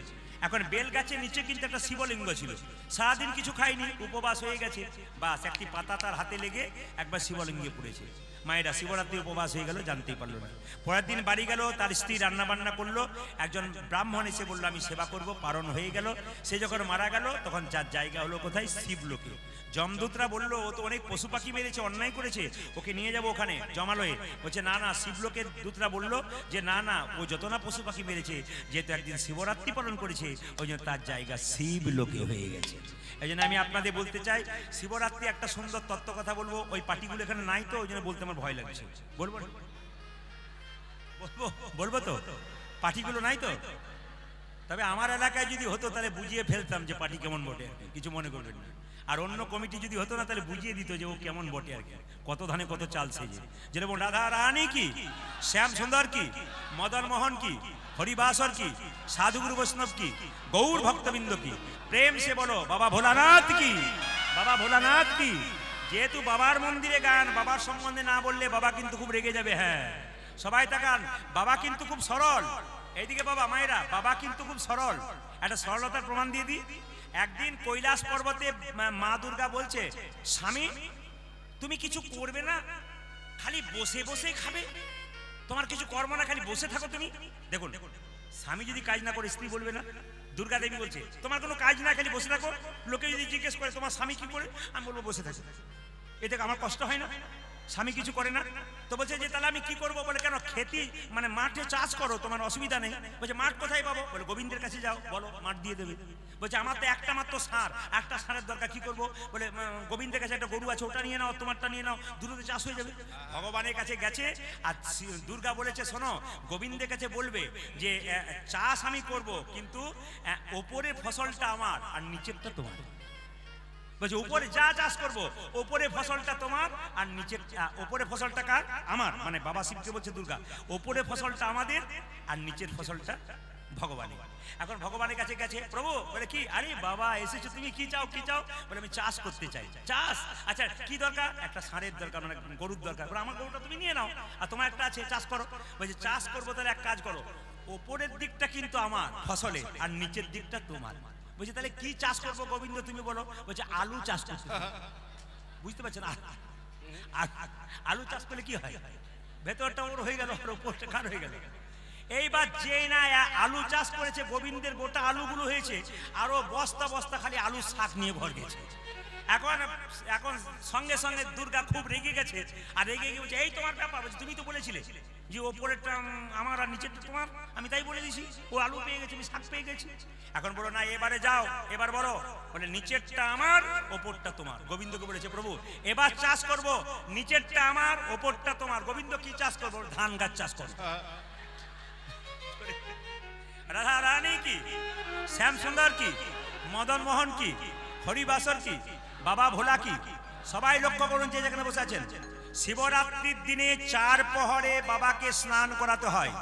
এখন বেল গাছের নিচে কিন্তু একটা শিবলিঙ্গ ছিল, সারাদিন কিছু খায়নি, উপবাস হয়ে গেছে, বাস একটি পাতা তার হাতে লেগে একবার শিবলিঙ্গে পড়েছে। মায়েরা শিবরাত্রি উপবাস হয়ে গেল, জানতেই পারলো না। পরের দিন বাড়ি গেল, তার স্ত্রী রান্না বান্না করলো, একজন ব্রাহ্মণ এসে বললো আমি সেবা করব, পালন হয়ে গেল। সে যখন মারা গেল তখন যার জায়গা হলো কোথায়, শিবলোকে। যমদূতরা বললো ও তো অনেক পশু পাখি মেরেছে, অন্যায় করেছে, ওকে নিয়ে যাবো ওখানে জমালয়ে। বলছে না না, শিবলোকের দূতরা বললো যে না না, ও যত না পশু পাখি মেরেছে, যেহেতু একদিন শিবরাত্রি পালন করেছে, ওই জন্য তার জায়গা শিবলোকে হয়ে গেছে। এই জন্য আমি আপনাদের বলতে চাই, শিবরাত্রি একটা সুন্দর তত্ত্ব কথা বলবো, ওই পার্টিগুলো এখানে নাই তো, ওই জন্য বলতে আমার ভয় লাগছে। বলবো বলবো তো, পার্টিগুলো নাই তো। তবে আমার এলাকায় যদি হতো তাহলে বুঝিয়ে ফেলতাম যে পার্টি কেমন বটে, কিছু মনে করবেন না। আর অন্য কমিটি যদি হতো না তাহলে বুঝিয়ে দিত যে ও কেমন বটে আর কি, কত ধানে কত চাল সেজে। যেরকম রাধা রানী কি, শ্যাম সুন্দর কি, মদন মোহন কি, হরিবাসর কি, সাধুগুরু বৈষ্ণব কি, গৌর ভক্তবৃন্দ কি, প্রেম সে বলো বাবা ভোলানাথ কি, বাবা ভোলানাথ কি। যেহেতু বাবার মন্দিরে গান, বাবার সম্বন্ধে না বললে বাবা কিন্তু খুব রেগে যাবে। হ্যাঁ সবাই তাকান, বাবা কিন্তু খুব সরল। এইদিকে বাবা, মায়েরা, বাবা কিন্তু খুব সরল। একটা সরলতার প্রমাণ দিয়ে দিই। একদিন কৈলাস পর্বতে মা দুর্গা বলছে, স্বামী তুমি কিছু করবে না, খালি বসে বসে খাবে, তোমার কিছু কর্ম না, খালি বসে থাকো তুমি। দেখুন, স্বামী যদি কাজ না করে স্ত্রী বলবে না? দুর্গা দেবী বলছে তোমার কোনো কাজ না, খালি বসে থাকো। লোকে যদি জিজ্ঞেস করে তোমার স্বামী কি করে, আমি বলবো বসে থাকো। এতে আমার কষ্ট হয় না? স্বামী কিছু করে না তো বলছে যে তাহলে আমি কি করবো? বলে কেন, খেতি মানে মাঠে চাষ করো, তোমার অসুবিধা নেই। বলছে মাঠ কোথায় পাবো? বলে গোবিন্দের কাছে যাও, বলো মাঠ দিয়ে দেবে। বলছে আমার তো একটা মাত্র সার, একটা সারের দরকার, কি করবো? বলে গোবিন্দের কাছে একটা গরু আছে, ওটা নিয়ে নাও, তোমারটা নিয়ে নাও, দ্রুত চাষ হয়ে যাবে। ভগবানের কাছে গেছে, আর দুর্গা বলেছে শোনো, গোবিন্দের কাছে বলবে যে চাষ আমি করব, কিন্তু ওপরের ফসলটা আমার আর নিচেরটা তোমার। বলছে উপরে যা চাষ করবো, ওপরে ফসলটা তোমার আর নিচের, ওপরে ফসলটা কার? আমার, মানে বাবা শিবকে বলছে দুর্গা, ওপরে ফসলটা আমাদের আর নিচের ফসলটা ভগবানের। এখন ভগবানের কাছে গেছে, প্রভু বলে কি, আরে বাবা এসেছো তুমি, কি চাও কি চাও? বলে আমি চাষ করতে চাই। চাষ? আচ্ছা কি দরকার? একটা ষাঁড়ের দরকার, মানে গরুর দরকার। বলে আমার গরুটা তুমি নিয়ে নাও, আর তোমার একটা আছে, চাষ করো। বলছে চাষ করবো, তাহলে এক কাজ করো, ওপরের দিকটা কিন্তু আমার ফসলে আর নিচের দিকটা তোমার। বলছে তাহলে কি চাষ করবো গোবিন্দ তুমি বলো? বলছে আলু চাষ করতে। বুঝতে পারছেন? আলু চাষ করলে কি হয়, ভেতরটা ওর হয়ে গেল আর ওপরটা কার হয়ে গেল। এইবার যে না আলু চাষ করেছে, গোবিন্দের গোটা আলুগুলো হয়েছে, আরো বস্তা বস্তা খালি আলু শাক নিয়ে ভর গেছে। এখন সঙ্গে সঙ্গে দুর্গা খুব রেগে গেছে, আর রেগে গিয়ে বলছে এই তোমার ব্যাপার। বলছে তুমি তো বলেছিলে যে ওপরেরটা আমার আর নিচেরটা তোমার, আমি তাই বলে দিয়েছি, ও আলু পেয়ে গেছে, আমি শাক পেয়ে গেছি। এখন বলো না, এবারে যাও, এবার বলো। বলে নিচেরটা আমার, ওপরটা তোমার। গোবিন্দকে বলেছে প্রভু এবার চাষ করব, নিচেরটা আমার, ওপরটা তোমার। গোবিন্দ কি চাষ করবো? ধান গাছ চাষ করবো। রাধা রানী কি, শ্যাম সুন্দর কি, মদন মোহন কি, হরিবাসর কি, বাবা ভোলা কি, সবাই লক্ষ্য করুন যে যেখানে বসে আছেন। শিবরাত্রির দিনে 4 প্রহরে বাবাকে স্নান করাতে হয়।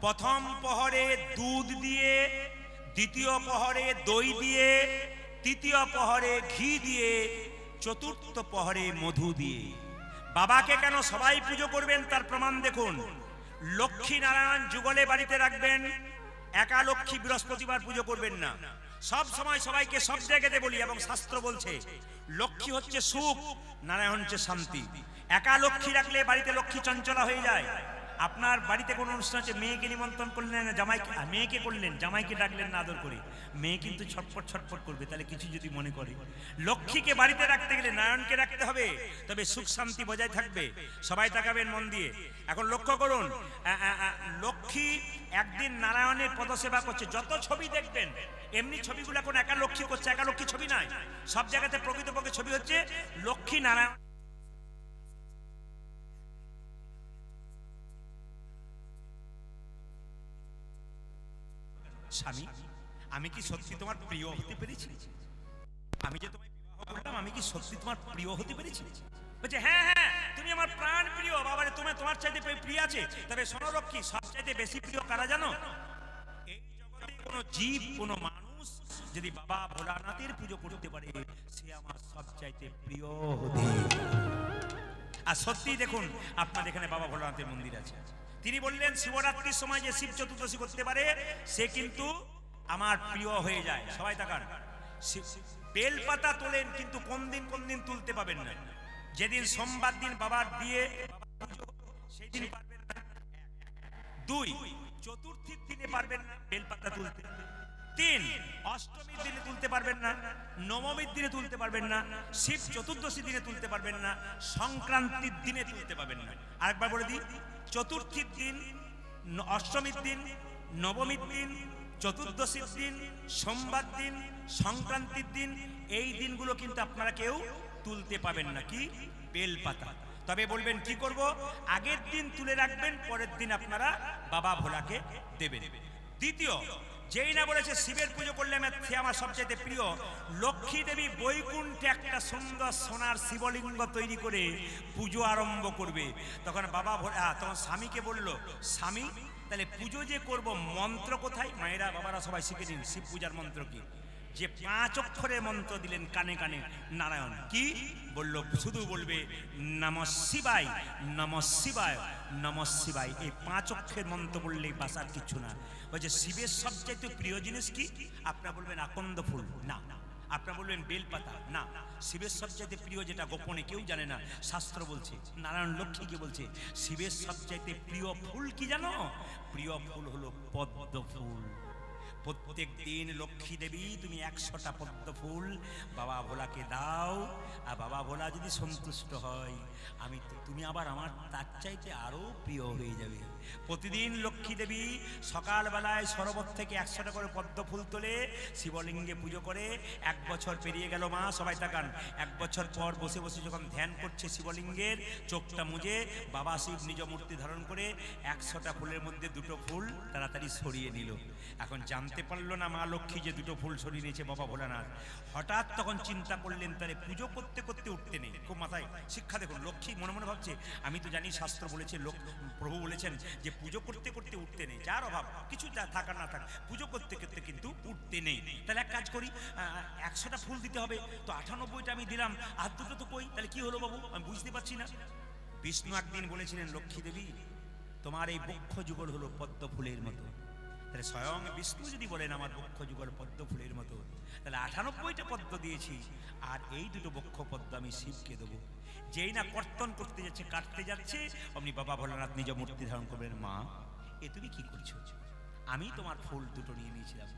প্রথম প্রহরে দুধ দিয়ে, দ্বিতীয় প্রহরে দই দিয়ে, তৃতীয় প্রহরে ঘি দিয়ে, চতুর্থ প্রহরে মধু দিয়ে। বাবাকে কেন সবাই পুজো করবেন তার প্রমাণ দেখুন। লক্ষ্মী নারায়ণ যুগলে বাড়িতে রাখবেন, একা লক্ষ্মী বৃহস্পতিবার পুজো করবেন না। সব সময় সবাইকে সব জায়গাতে বলি, এবং শাস্ত্র বলছে লক্ষ্মী হচ্ছে সুখ, নারায়ণ হচ্ছে শান্তি। একা লক্ষ্মী রাখলে বাড়িতে লক্ষ্মী চঞ্চলা হয়ে যায়। আপনার বাড়িতে কোনো অনুষ্ঠান আছে, মেয়েকে নিমন্ত্রণ করলেন না, জামাইকে মেয়েকে করলেন, জামাইকে ডাকলেন না আদর করে, মেয়ে কিন্তু ছটফট ছটফট করবে। তাহলে কিছু যদি মনে করে, লক্ষ্মীকে বাড়িতে রাখতে গেলে নারায়ণকে রাখতে হবে, তবে সুখ শান্তি বজায় থাকবে। সবাই তাকাবেন মন দিয়ে। এখন লক্ষ্য করুন, লক্ষ্মী একদিন নারায়ণের পদসেবা করছে। যত ছবি দেখবেন এমনি ছবিগুলো এখন একা লক্ষ্মী করছে, একা লক্ষ্মী ছবি নাই। সব জায়গাতে প্রকৃতপক্ষে ছবি হচ্ছে লক্ষ্মী নারায়ণ। স্বামী, আমি কি সত্যি তোমার প্রিয় হতে পেরেছি? আমি যে তোমায় বিবাহ করলাম, আমি কি সত্যি তোমার প্রিয় হতে পেরেছি? বলছে হ্যাঁ হ্যাঁ, তুমি আমার প্রাণ প্রিয়। বাবারে, তোমার চাইতে প্রিয় আছে। তবে শোনো লক্ষ্মী, সব চাইতে বেশি প্রিয় কারা জানো? এই জগতে কোনো জীব, কোনো মানুষ যদি বাবা ভোলানাথের পুজো করতে পারে, সে আমার সব চাইতে প্রিয় হতে। আর সত্যি দেখুন, আপনার এখানে বাবা ভোলানাথের মন্দির আছে। তিনি বললেন শিবরাত্রির সময় যে শিব চতুর্দশী করতে পারে, সে কিন্তু আমার প্রিয় হয়ে যায়। সবাই তাকান, বেলপাতা তোলেন, কিন্তু কোন দিন তুলতে পাবেন না। যেদিন সোমবার দিন বাবার বিয়ে, সেই দিন পারবেন না। 2, চতুর্থীর দিনে পারবেন না বেলপাতা তুলতে। 3, অষ্টমীর দিনে তুলতে পারবেন না, নবমীর দিনে তুলতে পারবেন না, শিব চতুর্দশী দিনে তুলতে পারবেন না, সংক্রান্তির দিনে তুলতে পারবেন না। আরেকবার বলে দিই, চতুর্থীর দিন, অষ্টমীর দিন, নবমীর দিন, চতুর্দশীর দিন, সোমবার দিন, সংক্রান্তির দিন, এই দিনগুলো কিন্তু আপনারা কেউ তুলতে পাবেন না কি বেলপাতা। তবে বলবেন কি করব? আগের দিন তুলে রাখবেন, পরের দিন আপনারা বাবা ভোলাকে দেবেন। দ্বিতীয়, যেই না বলেছে শিবের পুজো করলে সে আমার সবচেয়ে প্রিয়, লক্ষ্মী দেবী বৈকুণ্ঠে একটা সুন্দর সোনার শিবলিঙ্গ তৈরি করে পুজো আরম্ভ করবে। তখন বাবা ভোলা তখন স্বামীকে বলল, স্বামী তাহলে পুজো যে করব, মন্ত্র কোথায়? মায়েরা বাবারা সবাই শিখে নিন শিব পূজার মন্ত্র কি। যে 5 অক্ষরের মন্ত্র দিলেন কানে কানে নারায়ণ, কি বলল? শুধু বলবে নমঃ শিবায়, নমঃ শিবায়, নমঃ শিবায়। এই 5 অক্ষরের মন্ত্র বললেই বাসার কিছু না। বলছে শিবের সবচেয়ে প্রিয় জিনিস কি? আপনারা বলবেন আকন্দ ফুল, না। আপনারা বলবেন বেলপাতা, না। শিবের সবচাইতে প্রিয় যেটা গোপনে কেউ জানে না, শাস্ত্র বলছে, নারায়ণ লক্ষ্মীকে বলছে শিবের সবচাইতে প্রিয় ফুল কি জানো? প্রিয় ফুল হলো পদ্ম ফুল। প্রত্যেক দিন লক্ষ্মী দেবী তুমি 100টা পদ্ম ফুল বাবা ভোলাকে দাও, আর বাবা ভোলা যদি সন্তুষ্ট হয়, তুমি আবার আমার তার চাইতে আরো প্রিয় হয়ে যাবে। প্রতিদিন লক্ষ্মী দেবী সকালবেলায় সরোবর থেকে 100টা করে পদ্ম ফুল তোলে, শিবলিঙ্গে পুজো করে। 1 বছর পেরিয়ে গেল মা, সবাই তাকান। 1 বছর পর বসে বসে যখন ধ্যান করছে শিবলিঙ্গের, চোখটা মুজে বাবা শিব নিজ মূর্তি ধারণ করে 100টা ফুলের মধ্যে 2টো ফুল তাড়াতাড়ি সরিয়ে নিল। এখন জানতে পারলো না মা লক্ষ্মী যে 2টো ফুল সরিয়ে নিয়েছে বাবা ভোলানাথ। হঠাৎ তখন চিন্তা করলেন, তাহলে পুজো করতে করতে উঠতে নেই। খুব মাথায় শিক্ষা দেখুন, লক্ষ্মী মনে মনে ভাবছে, আমি তো জানি শাস্ত্র বলেছে, প্রভু বলেছেন যে পুজো করতে করতে উঠতে নেই। যার অভাব কিছু থাকার না থাক, পুজো করতে করতে কিন্তু উঠতে নেই। তাহলে এক কাজ করি, 100টা ফুল দিতে হবে, তো 98টা আমি দিলাম, আর 2টো তো কই, তাহলে কি হলো বাবু? আমি বুঝতে পারছি না। বিষ্ণু একদিন বলেছিলেন, লক্ষ্মী দেবী তোমার এই বক্ষ যুগল হলো পদ্ম ফুলের মতো। তাহলে স্বয়ং বিষ্ণু যদি বলেন আমার বক্ষ যুগল পদ্ম ফুলের মতো, তাহলে 98টা পদ্ম দিয়েছি, আর এই 2টো বক্ষ পদ্ম আমি শিবকে দেবো। যেই না কর্তন করতে যাচ্ছে, কাটতে যাচ্ছে, অমনি বাবা ভোলানাথ নিজ মূর্তি ধারণ করবেন। মা, এ তুমি কি করছো? আমি তোমার ফুল 2টো নিয়ে নিয়েছিলাম,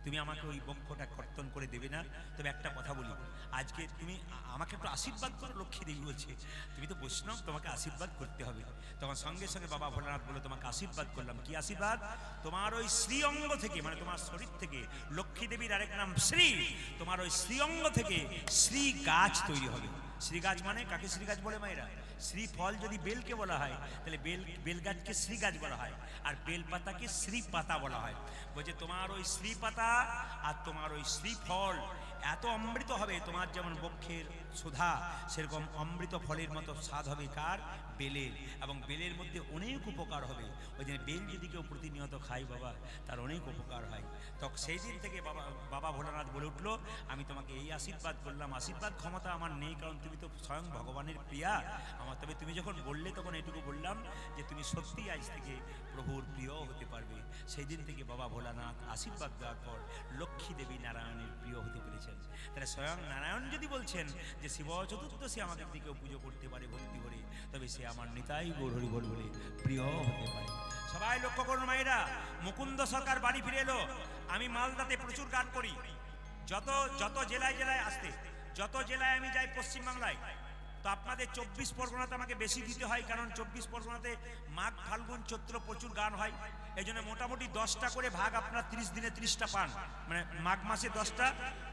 তুমি আমাকে ওই বক্ষটা কর্তন করে দেবে না? তবে একটা কথা বলি, আজকে তুমি আমাকে একটু আশীর্বাদ করো। লক্ষ্মী দেবী বলছে, তুমি তো বৈষ্ণব, তোমাকে আশীর্বাদ করতে হবে। তখন সঙ্গে সঙ্গে বাবা ভোলানাথ বলে, তোমাকে আশীর্বাদ করলাম। কি আশীর্বাদ? তোমার ওই শ্রী অঙ্গ থেকে, মানে তোমার শরীর থেকে, লক্ষ্মী দেবীর আরেক নাম শ্রী, তোমার ওই শ্রী অঙ্গ থেকে শ্রী গাছ তৈরি হবে। শ্রী গাছ মানে কাকে শ্রী গাছ বলে মায়েরা? শ্রী ফল যদি বেলকে বলা হয়, তাহলে বেল গাছকে শ্রী গাছ বলা হয়, আর বেল পাতাকে শ্রী পাতা বলা হয়। বলছে তোমার ওই শ্রী পাতা আর তোমার ওই শ্রী ফল এত অমৃত হবে, তোমার যেমন বক্ষের সুধা, সেরকম অমৃত ফলের মতো স্বাদ হবে কার? বেলের, এবং বেলের মধ্যে অনেক উপকার হবে। ওই জন্য বেল যদি কেউ প্রতিনিয়ত খায় বাবা, তার অনেক উপকার হয়। তো সেই দিন থেকে বাবা ভোলানাথ বলে উঠলো, আমি তোমাকে এই আশীর্বাদ করলাম। আশীর্বাদ ক্ষমতা আমার নেই, কারণ তুমি তো স্বয়ং ভগবানের প্রিয়া আমার। তবে তুমি যখন বললে তখন এটুকু বললাম যে তুমি সত্যি আজ থেকে প্রভুর প্রিয় হতে পারবে। সেই দিন থেকে বাবা ভোলানাথ আশীর্বাদ দেওয়ার পর লক্ষ্মী দেবী নারায়ণের প্রিয় হতে পেরেছেন। তাহলে স্বয়ং নারায়ণ যদি বলছেন যে শিব চতুর্দশী আমাকে যদি কেউ পুজো করতে পারে ভক্তি করে, তবে সে আমার নিতাই গৌর হরি বল বলে প্রিয় হতে পারে। সবাই লক্ষ্য করুন মায়েরা, মুকুন্দ সরকার বাড়ি ফিরে এলো। আমি মালদাতে প্রচুর গান করি, যত জেলায় জেলায় আসতে, যত জেলায় আমি যাই পশ্চিমবাংলায়, তো আপনাদের 24 পরগনাতে আমাকে বেশি দিতে হয়, কারণ 24 পরগনাতে মাঘ ফাল্গুন চৈত্র প্রচুর গান হয়। এই জন্য মোটামুটি 10টা করে ভাগ আপনার 30 দিনে 30টা পান, মানে মাঘ মাসে 10টা,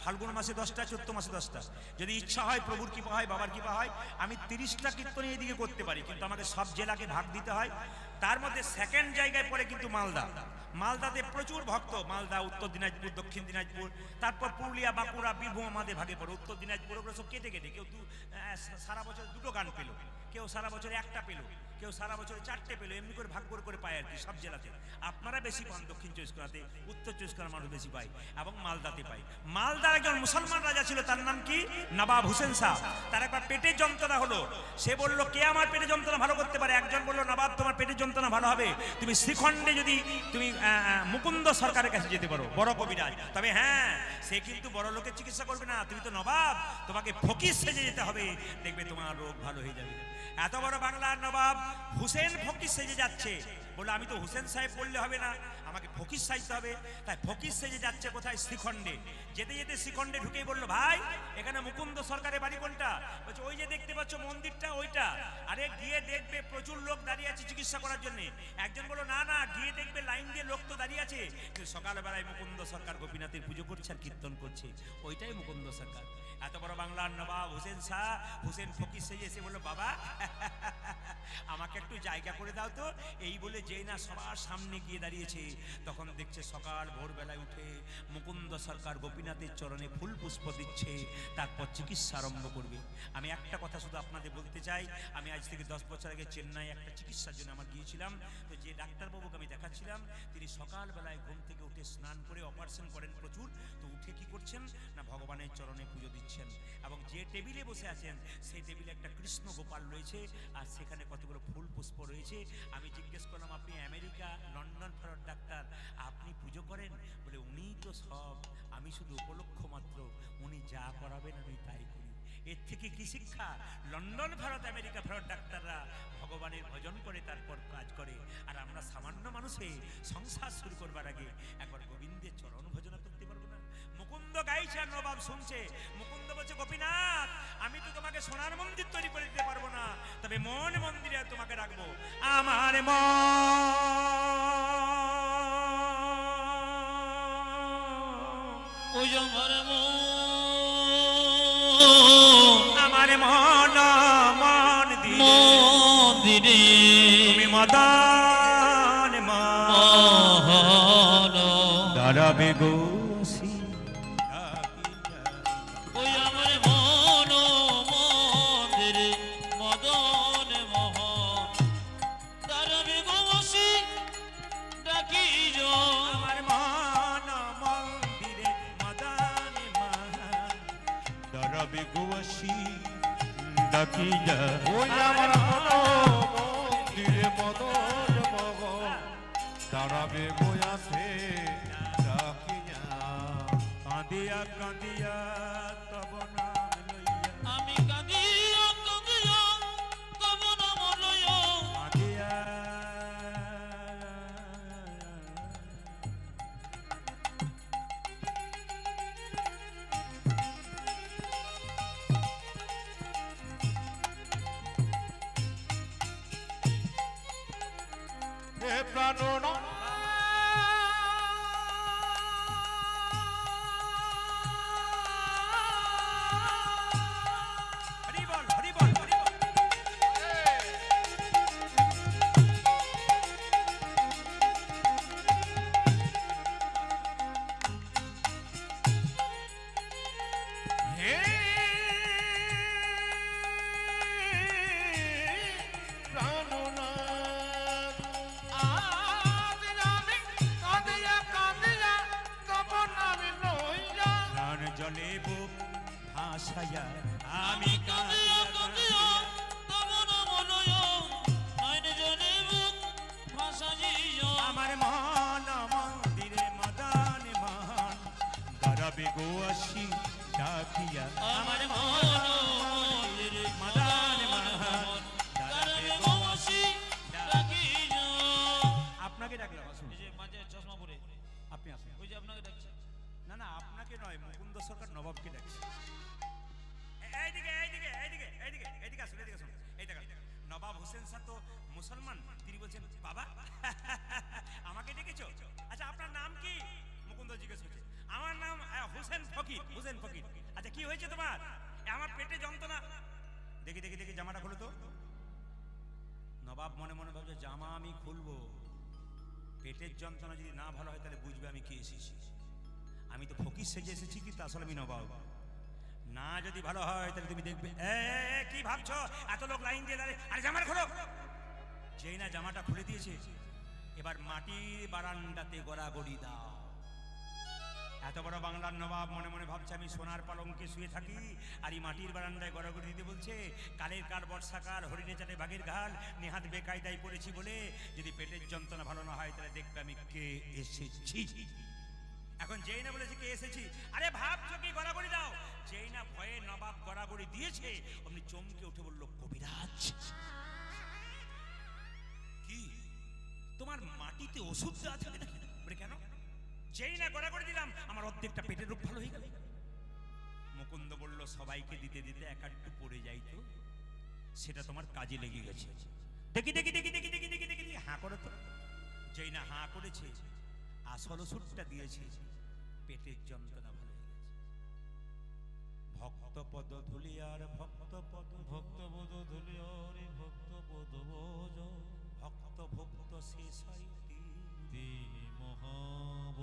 ফাল্গুন মাসে 10টা, চৈত্র মাসে 10টা। যদি ইচ্ছা হয়, প্রভুর কৃপা হয়, বাবার কৃপা হয়, আমি 30টা কীর্তন এদিকে করতে পারি, কিন্তু আমাকে সব জেলাকে ভাগ দিতে হয়। তার মধ্যে সেকেন্ড জায়গায় পড়ে কিন্তু মালদা। মালদাতে প্রচুর ভক্ত, মালদা, উত্তর দিনাজপুর, দক্ষিণ দিনাজপুর, তারপর পুরুলিয়া, বাঁকুড়া, বীরভূম আমাদের ভাগে পড়ে। উত্তর দিনাজপুর ওগুলো সব কেটে কেটে, কেউ সারা বছর 2টো গান পেল, কেউ সারা বছরে 1টা পেল, কেউ সারা বছরে 4টে পেল, এমনি করে ভাগ করে পায় আর কি সব জেলাতে। আপনারা বেশি পান দক্ষিণ 24 পরগনাতে, উত্তর 24 পরগনার মানুষ বেশি পায়, এবং মালদাতে পায়। মালদার একজন মুসলমান রাজা ছিল, তার নাম কি? নবাব হুসেন শাহ। তার একবার পেটের যন্ত্রণা হলো, সে বলল কে আমার পেটের যন্ত্রণা ভালো করতে পারে? একজন বলল, নবাব তোমার পেটের যন্ত্রণা ভালো হবে, তুমি শ্রীখণ্ডে যদি তুমি মুকুন্দ সরকারের কাছে যেতে পারো, বড় কবিরাজ। তবে হ্যাঁ, সে কিন্তু বড় লোকের চিকিৎসা করবে না, তুমি তো নবাব, তোমাকে ফকির সেজে যেতে হবে, দেখবে তোমার রোগ ভালো হয়ে যাবে। এত বড় বাংলার নবাব হুসেন ফকির সেজে যাচ্ছে, বলে আমি তো হুসেন সাহেব বললে হবে না, আমাকে ফকির সাজতে হবে। তাই ফকির সেজে যাচ্ছে কোথায়? শ্রীখণ্ডে। যেতে যেতে শ্রীখণ্ডে ঢুকেই বললো, ভাই এখানে মুকুন্দ সরকারের বাড়ি কোনটা? বলছে ওই যে দেখতে পাচ্ছ মন্দিরটা, ওইটা। আরে গিয়ে দেখবে প্রচুর লোক দাঁড়িয়ে আছে চিকিৎসা করার জন্য। একজন বললো, না না, গিয়ে দেখবে লাইন দিয়ে লোক তো দাঁড়িয়ে আছে, কিন্তু সকালবেলায় মুকুন্দ সরকার গোপীনাথের পুজো করছে আর কীর্তন করছে, ওইটাই মুকুন্দ সরকার। এত বড় বাংলার নবাব হুসেন শাহ, হুসেন ফকির সেজে এসে বললো, বাবা আমাকে একটু জায়গা করে দাও তো। এই বলে যেই না সবার সামনে গিয়ে দাঁড়িয়েছে, তখন দেখছে সকাল ভোরবেলায় উঠে মুকুন্দ সরকার গোপীনাথের চরণে ফুল পুষ্প দিচ্ছে, তারপর চিকিৎসা আরম্ভ করবে। আমি একটা কথা শুধু আপনাদের বলতে চাই, আমি আজ থেকে 10 বছর আগে চেন্নাই একটা চিকিৎসার জন্য আমার গিয়েছিলাম। তো যে ডাক্তারবাবুকে আমি দেখাচ্ছিলাম, তিনি সকালবেলায় ঘুম থেকে উঠে স্নান করে অপারেশন করেন প্রচুর, তো উঠে কি করছেন না ভগবানের চরণে পুজো দিচ্ছেন, এবং যে টেবিলে বসে আছেন সেই টেবিলে একটা কৃষ্ণ গোপাল রয়েছে, আর সেখানে কতগুলো ফুল পুষ্প রয়েছে। আমি জিজ্ঞেস করলাম, আপনি আমেরিকা লন্ডন ফেরত ডাক্তার, আপনি পুজো করেন? বলে উনিই তো সব, আমি শুধু উপলক্ষ মাত্র, উনি যা করাবেন আমি তাই করি। এর থেকে কি শিক্ষা? লন্ডন ফেরত আমেরিকা ফেরত ডাক্তাররা ভগবানের ভজন করে তারপর কাজ করে, আর আমরা সামান্য মানুষে সংসার শুরু করবার আগে একবার গোবিন্দের চরণ ভজনা করতে পারবো না? মুকুন্দ গাইছে আর নবাব শুনছে। মুকুন্দ বলছে, গোপীনাথ আমি তো তোমাকে সোনার মন্দির তৈরি করে দিতে পারবো না, তবে মন মন্দিরে তোমাকে রাখবো। আমার ওই আমার আমার মন মন্দিরে তুমি মদন মোহন দাঁড়াবে গো। ওই আমার মন মন্দিরে মদন মোহন দাঁড়াবে গো বসি ডাকি আমার মন মন্দিরে মদন দাঁড়াবে গো আসি ডাকি যা। ওই আমার মন্দিরে মদন মোহন দাঁড়াবে বয়াসে ডাকিয়া। কাঁদিয়া কাঁদিয়া তব নাম লইয়া, আমি কাঁদিয়া কাঁদিয়া তব নাম লইয়া কাঁদিয়া হে প্রাণ হরি বল হরি বল হরি বল। হে ছায়া আমি কাঁদিয়া কাঁদিয়া তব নাম লইয়া নয়ন জলে মুখ ভাসাইয়া আমার মন মন্দিরে মদন মোহন দাঁড়াবে গো আসি ডাকিয়া আমার মন মন্দিরে মদন মোহন দাঁড়াবে গো আসি ডাকিয়া। আপনাকে ডাকলাম, আসুন। এই যে মাঝে চশমা পরে আপনি আসুন। ওই যে আপনাকে ডাকছে। না না, আপনাকে নয়, মুকুন্দ সরকার নবাবকে ডাকছে। এইদিকে এইদিকে এইদিকে এইদিকে এইদিকে আসুন, এদিকে আসুন। এই দেখেন, নবাব হোসেন শাহ তো মুসলমান, তিনি বলছেন বাবা আমাকে ডেকেছো? আচ্ছা আপনার নাম কি? মুকুন্দ জিজ্ঞেস করছে। আমার নাম হোসেন ফকির। হোসেন ফকির। আচ্ছা কি হয়েছে তোমার? আমার পেটে যন্ত্রণা। দেখি দেখি দেখি জামাটা খুলো তো। নবাব মনে মনে ভাবছে জামা আমি খুলবো, পেটের যন্ত্রণা যদি না ভালো হয় তাহলে বুঝবে আমি কি এসেছি। আমি তো ফকির সেজে এসেছি, কিন্তু আসলে আমি নবাব না। যদি ভালো হয় তাহলে তুমি দেখবে। কি ভাবছো? এত লোক লাইন দিয়ে দাঁড়িয়ে, আরে জামাটা খোলো। যেই না জামাটা খুলে দিয়েছে, এবার মাটির বারান্দাতে গড়াগড়ি দাও। এত বড় বাংলার নবাব মনে মনে ভাবছে আমি সোনার পালঙ্কে শুয়ে থাকি, আর এই মাটির বারান্দায় গড়াগড়ি দিতে বলছে। কালের কাল বর্ষাকাল, হরিণে চাটে বাঘের ঘাল, নেহাত বেকায়দায় পড়েছি বলে যদি পেটের যন্ত্রণা ভালো না হয় তাহলে দেখবে আমি কে এসেছি। এখন যেই না বলেছে কে এসেছি, আরে ভাবছো কি গড়াগড়ি দাও। যেই না ভয়ে নবাব গড়াগড়ি দিয়েছে, অমনি চমকে উঠে বলল কবিরাজ। কি তোমার মাটিতে ওষুধ দেওয়া থাকে নাকি? বলে কেন? যেই না গড়াগড়ি দিলাম আমার অর্ধেকটা পেটের রোগ ভালো হয়ে গেল। মুকুন্দ বলল সবাইকে দিতে দিতে এক একটু পড়ে যাই তো, সেটা তোমার কাজে লেগে গেছে। দেখি দেখি দেখি দেখি দেখি দেখি দেখি হাঁ করো তো। যেই না হাঁ করেছে, আসল ওষুধটা দিয়েছে, পেটের যন্ত্রণা ভালো হয়ে গেছে। ভক্ত পদ ধুলিয়ার ভক্ত পদ ভক্ত বোধ ধুলিয়ারে ভক্ত বোধ বোঝ ভক্ত ভক্ত শেষ হয় তিনি মহাব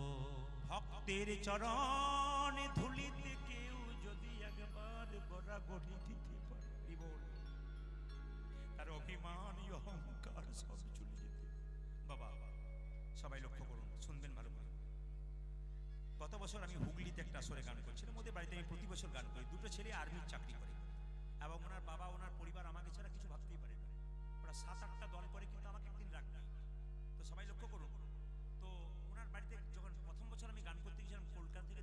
ভক্তের চরণে ধুলিতে কেউ যদি একবার গড়াগড়ি দিতে পারে, তার অভিমান অহংকার সব চলে যেতে। বাবা সবাই লক্ষ্য করুন, শুনবেন ভালো করে। গত বছর আমি হুগলিতে একটা আসরে গান করছিলাম। ওদের বাড়িতে আমি প্রতি বছর গান করি। দুটো ছেলে আর্মির চাকরি করে, এবং ওনার বাবা ওনার পরিবার আমাকে ছাড়া কিছু ভাবতেই পারে না। ওরা 7-8টা দল করে, কিন্তু আমাকে একদিন রাখবে। তো সবাই লক্ষ্য করুন। তো ওনার বাড়িতে যখন প্রথম বছর আমি গান করতে গেছিলাম, কলকাতা থেকে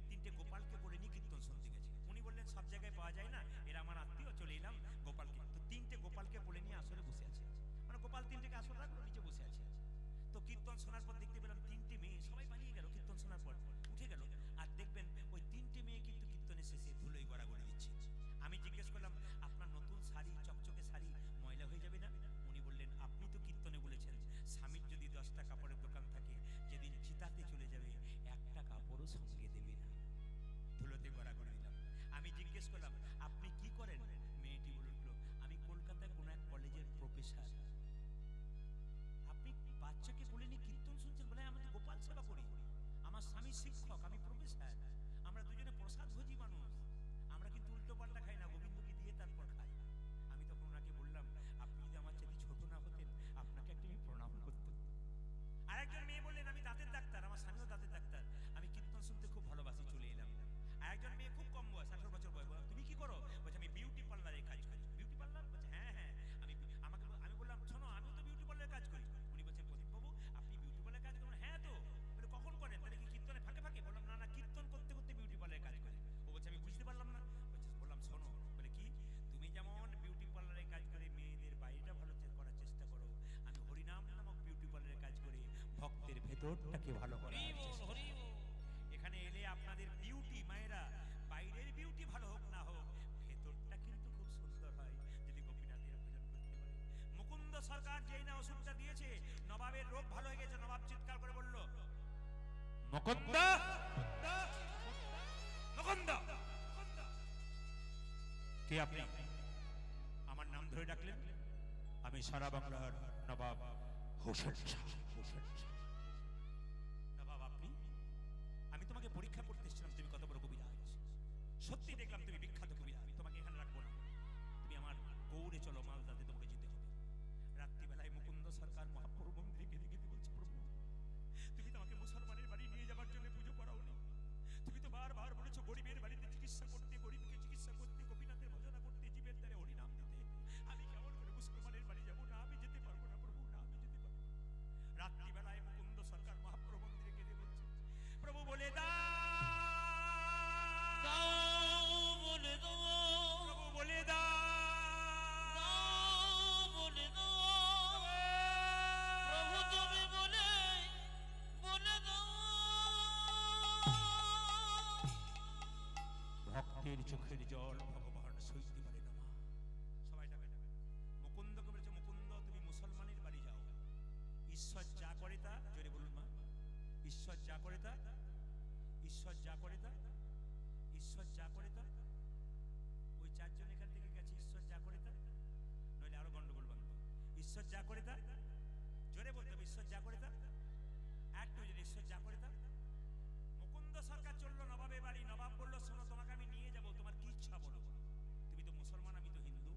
তিনটে গোপালকে বলে নিয়ে কীর্তন শুনতে গেছি। উনি বললেন সব জায়গায় পাওয়া যায় না, এরা আমার আত্মীয়, চলে এলাম গোপালকে। তো 3টে গোপালকে বলে নিয়ে আসরে বসে আছে। মানে গোপাল 3টেকে আসর রাখলো, নিচে বসে আছে। তো কীর্তন শোনার পর দেখতে পেলাম 3টে মেয়ে সবাই পালিয়ে গেল। কীর্তন শোনার পর উঠে গেল, আর দেখবেন ওই 3টে মেয়ে কিন্তু কীর্তনের শেষে ধুলোয় গড়াগড়ি দিচ্ছে। আমি জিজ্ঞেস করলাম আপনার নতুন শাড়ি, চকচকে শাড়ি ময়লা হয়ে যাবে না? উনি বললেন আপনি তো কীর্তনে বলেছেন স্বামীর যদি 10টা কাপড়ের দোকান থাকে, যেদিন চিতাতে চলে যাবে একটা কাপড়ও সঙ্গে দেবে না। ধুলোতে গড়াগড়ি দিলাম। আমি জিজ্ঞেস করলাম আপনি কি করেন? মেয়েটি বলল আমি কলকাতায় কোনো এক কলেজের প্রফেসর। আপনি বাচ্চাকে বলে নিয়ে কীর্তন শুনছেন? বলে আমি তো গোপাল সেবা করি, আমার স্বামী শিক্ষক, আমি প্রফেসর, আমরা দুজনে প্রসাদ ভোজি মানুষ, আমরা কিন্তু উল্টো পাল্টা খাই না, গোবিন্দকে দিয়ে তারপর খাই। আমি তখন ওনাকে বললাম আপনি যদি আমার চেয়ে ছোট না হতেন আপনাকে একটা আমি প্রণাম করতাম। আরেকজন মেয়ে বললেন আমি দাঁতের ডাক্তার, আমার স্বামীও দাঁতের ডাক্তার, আমি কীর্তন শুনতে খুব ভালোবাসি, চলে এলাম। আরেকজন মেয়ে খুব কম বয়স, 18 বছর বয়স, বললাম তুমি কি করো? বলছে আমি বিউটি পার্লারে কাজ করি। Beauty parlour? বলছে হ্যাঁ হ্যাঁ। আমি বললাম শোনো আমিও তো বিউটি পার্লারে কাজ করি। উনি বলছেন প্রদীপ বাবু আপনি বিউটি পার্লারে কাজ করেন? হ্যাঁ। তো বলে কখন করেন? তাহলে কি কীর্তনে ফাঁকে ফাঁকে? বললাম না না, কীর্তন করতে করতে বিউটি পার্লারে কাজ করি। ও বলছে আমি বুঝতে পারলাম না। বললাম শোনো, বলে কি তুমি যেমন বিউটি পার্লারে কাজ করে মেয়েদের বাইরেটা ভালো করার চেষ্টা করো, আমি হরিনাম নামক বিউটি পার্লারে কাজ করে ভক্তের ভেতরটাকে ভালো করার চেষ্টা করি। এখানে এলে আপনাদের বিউটি মায়েরা বাইরের বিউটি ভালো হোক না হোক, ভেতরটা কিন্তু খুব সুন্দর হয় যদি গোপীনাথের ভজন করতে পারে। মুকুন্দ সরকার যেই না ওষুধটা দিয়েছে, নবাবের রোগ ভালো হয়ে গেছে। নবাব চিৎকার করে বলল মুকুন্দ, মুকুন্দ কে আপনি? আমার নাম ধরে ডাকলেন। আমি সারা বাংলার নবাব হোসেন শাহ। নবাব আপনি? আমি তোমাকে পরীক্ষা করতে এসেছিলাম তুমি কত বড় কবিরাজ। সত্যি দেখলাম তুমি বিখ্যাত কবিরাজ, তোমাকে এখানে রাখবো না, তুমি আমার গৌড়ে চলো, মালদাতে তোমাকে যেতে হবে। রাত্রিবেলায় মুকুন্দ সরকার মহাপ্রভু মন্দিরে কেঁদে কেঁদে বলছে প্রভু তুমি তো আমাকে মুসলমানের বাড়ি নিয়ে যাবার জন্য পুজো করাওনি, তুমি তো বারবার বলেছো গরিবের বাড়িতে চিকিৎসা করতে, চোখের জল ভগবান সইতে পারে না মা। সবাই ডাকে মুকুন্দকে বলেছে, মুকুন্দ তুমি মুসলমানের বাড়ি যাও, ঈশ্বর যা করে তা, জোরে বলুন মা, ঈশ্বর যা করে তা, ঈশ্বর যা করে তা, ঈশ্বর যা করে তা। ওই চারজন এখান থেকে গেছে, ঈশ্বর যা করে তা, নইলে আরো গন্ডগোল বাঁধবে। ঈশ্বর যা করে তা, জোরে বলতে হবে, ঈশ্বর যা করে তা, একটু জোরে, ঈশ্বর যা করে তা। মুকুন্দ সরকার চললো নবাবের বাড়ি, নবাব বললো শোনো তোমাকে আমি নিয়ে যাব, তোমার কি ইচ্ছা বলো, তুমি তো মুসলমান আমি তো হিন্দু,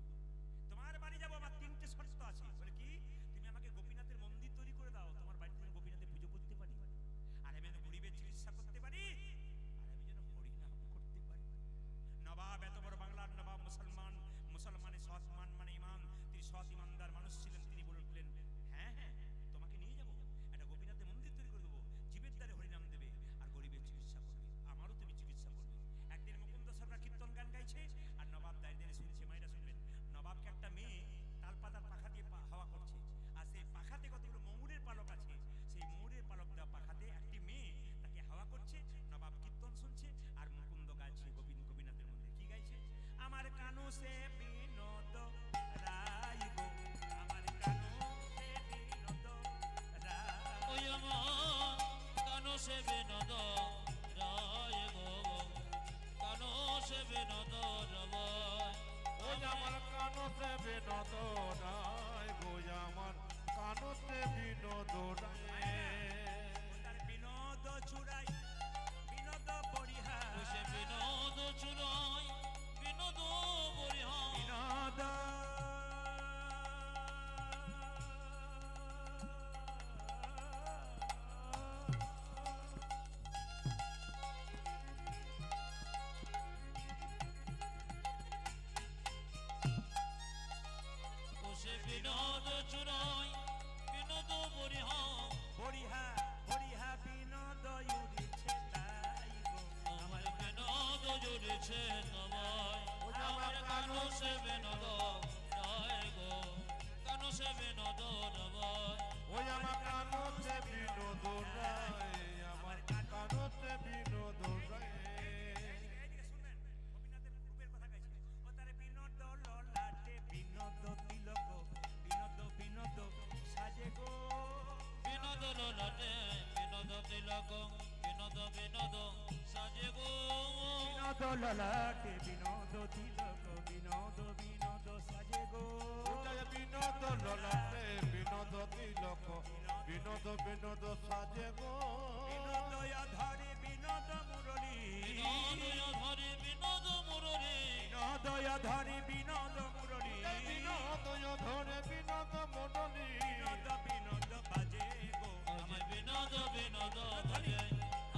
তোমার বাড়ি যাবো, আমার তিনটে শর্ত আছে। বলে কি? তুমি আমাকে গোপীনাথের মন্দির তৈরি করে দাও, তোমার বাড়িতে যেন গোপীনাথের পুজো করতে পারি, আর আমি যেন গরিবের চিকিৎসা করতে পারি, আর আমি যেন হরিনাম করতে পারি। নবাব এত বড় বাংলার নবাব, মুসলমান, মুসলমানের সৎ মান মানে ইমান, তিনি সৎ ইমানদার মানুষ ছিলেন। তিনি বললেন হ্যাঁ হ্যাঁ তোমাকে নিয়ে যাবো, একটা গোপীনাথের মন্দির তৈরি করে দেবো, জীবের দ্বারে হরিনাম দেবে আর গরিবের চিকিৎসা করবে, আমারও তুমি চিকিৎসা করবে। একদিন মুকুন্দ সরকার কীর্তন গান গাইছে আর নবাব দাঁড়িয়ে শুনছে। মায়েরা শুনবেন, নবাবকে একটা মেয়ে তালপাতার পাখা দিয়ে হাওয়া করছে, আর সেই পাখাতে কতগুলো ময়ূরের পালক আছে, সেই ময়ূরের পালক দেওয়া পাখাতে একটি মেয়ে তাকে হাওয়া করছে। নবাব কীর্তন শুনছে আর মুকুন্দ গাইছে গোপীনাথের মন্দির। কি গাইছে? আমার কানু সে বিনোদ রাই গো, আমার কানু সে বিনোদ রাই। ওই আমার কানো সে বিনোদ রায় গো, কানো সে বিনোদ রায়। ওই আমার কানতে বিনোদ রায় গো, আমার কানতে বিনোদ রায়। তার বিনোদ চুরাই বিনোদ পরিহার, ওই সে বিনোদ চুরাই বিনোদ বরিহার। বিনোদ ও সে বিনোদ চুরাই বিনোদ বরিহার। বরিহা বরিহা বিনোদ উড়েছে তাই গো, আমার বিনোদ জুড়েছে তোমায়, আমার কানো সে বিনোদ রায় গো, কানো সে বিনোদ রায়। ওই আমার কানতে বিনোদ রায়, আমার কানতে বিনোদ রায়। এইদিকে শুনবেন, গোপীনাথের পূর্বের কথা গাইছে। ও তারে বিনোদ ললাটে বিনোদ তিলক, বিনোদ বিনোদ সাজে গো, বিনোদ ললাটে বিনোদ তিলক, বিনোদ বিনোদ সাজে গো। বিনোদ ললাটে বিনোদ তিলক, বিনোদ বিনোদ সাজে গো। ওটায় বিনোদ ললাটে বিনোদ তিলক, বিনোদ বিনোদ সাজে গো। বিনোদ ধরে বিনোদ মুরলী, বিনোদয় ধরে বিনোদ মুররে, বিনোদয় ধরে বিনোদ মুরলী, বিনোদয় ধরে বিনোদ মণ্ডলী। বিনোদ বিনোদ বাজে গো, আমার বিনোদ বিনোদ বাজে,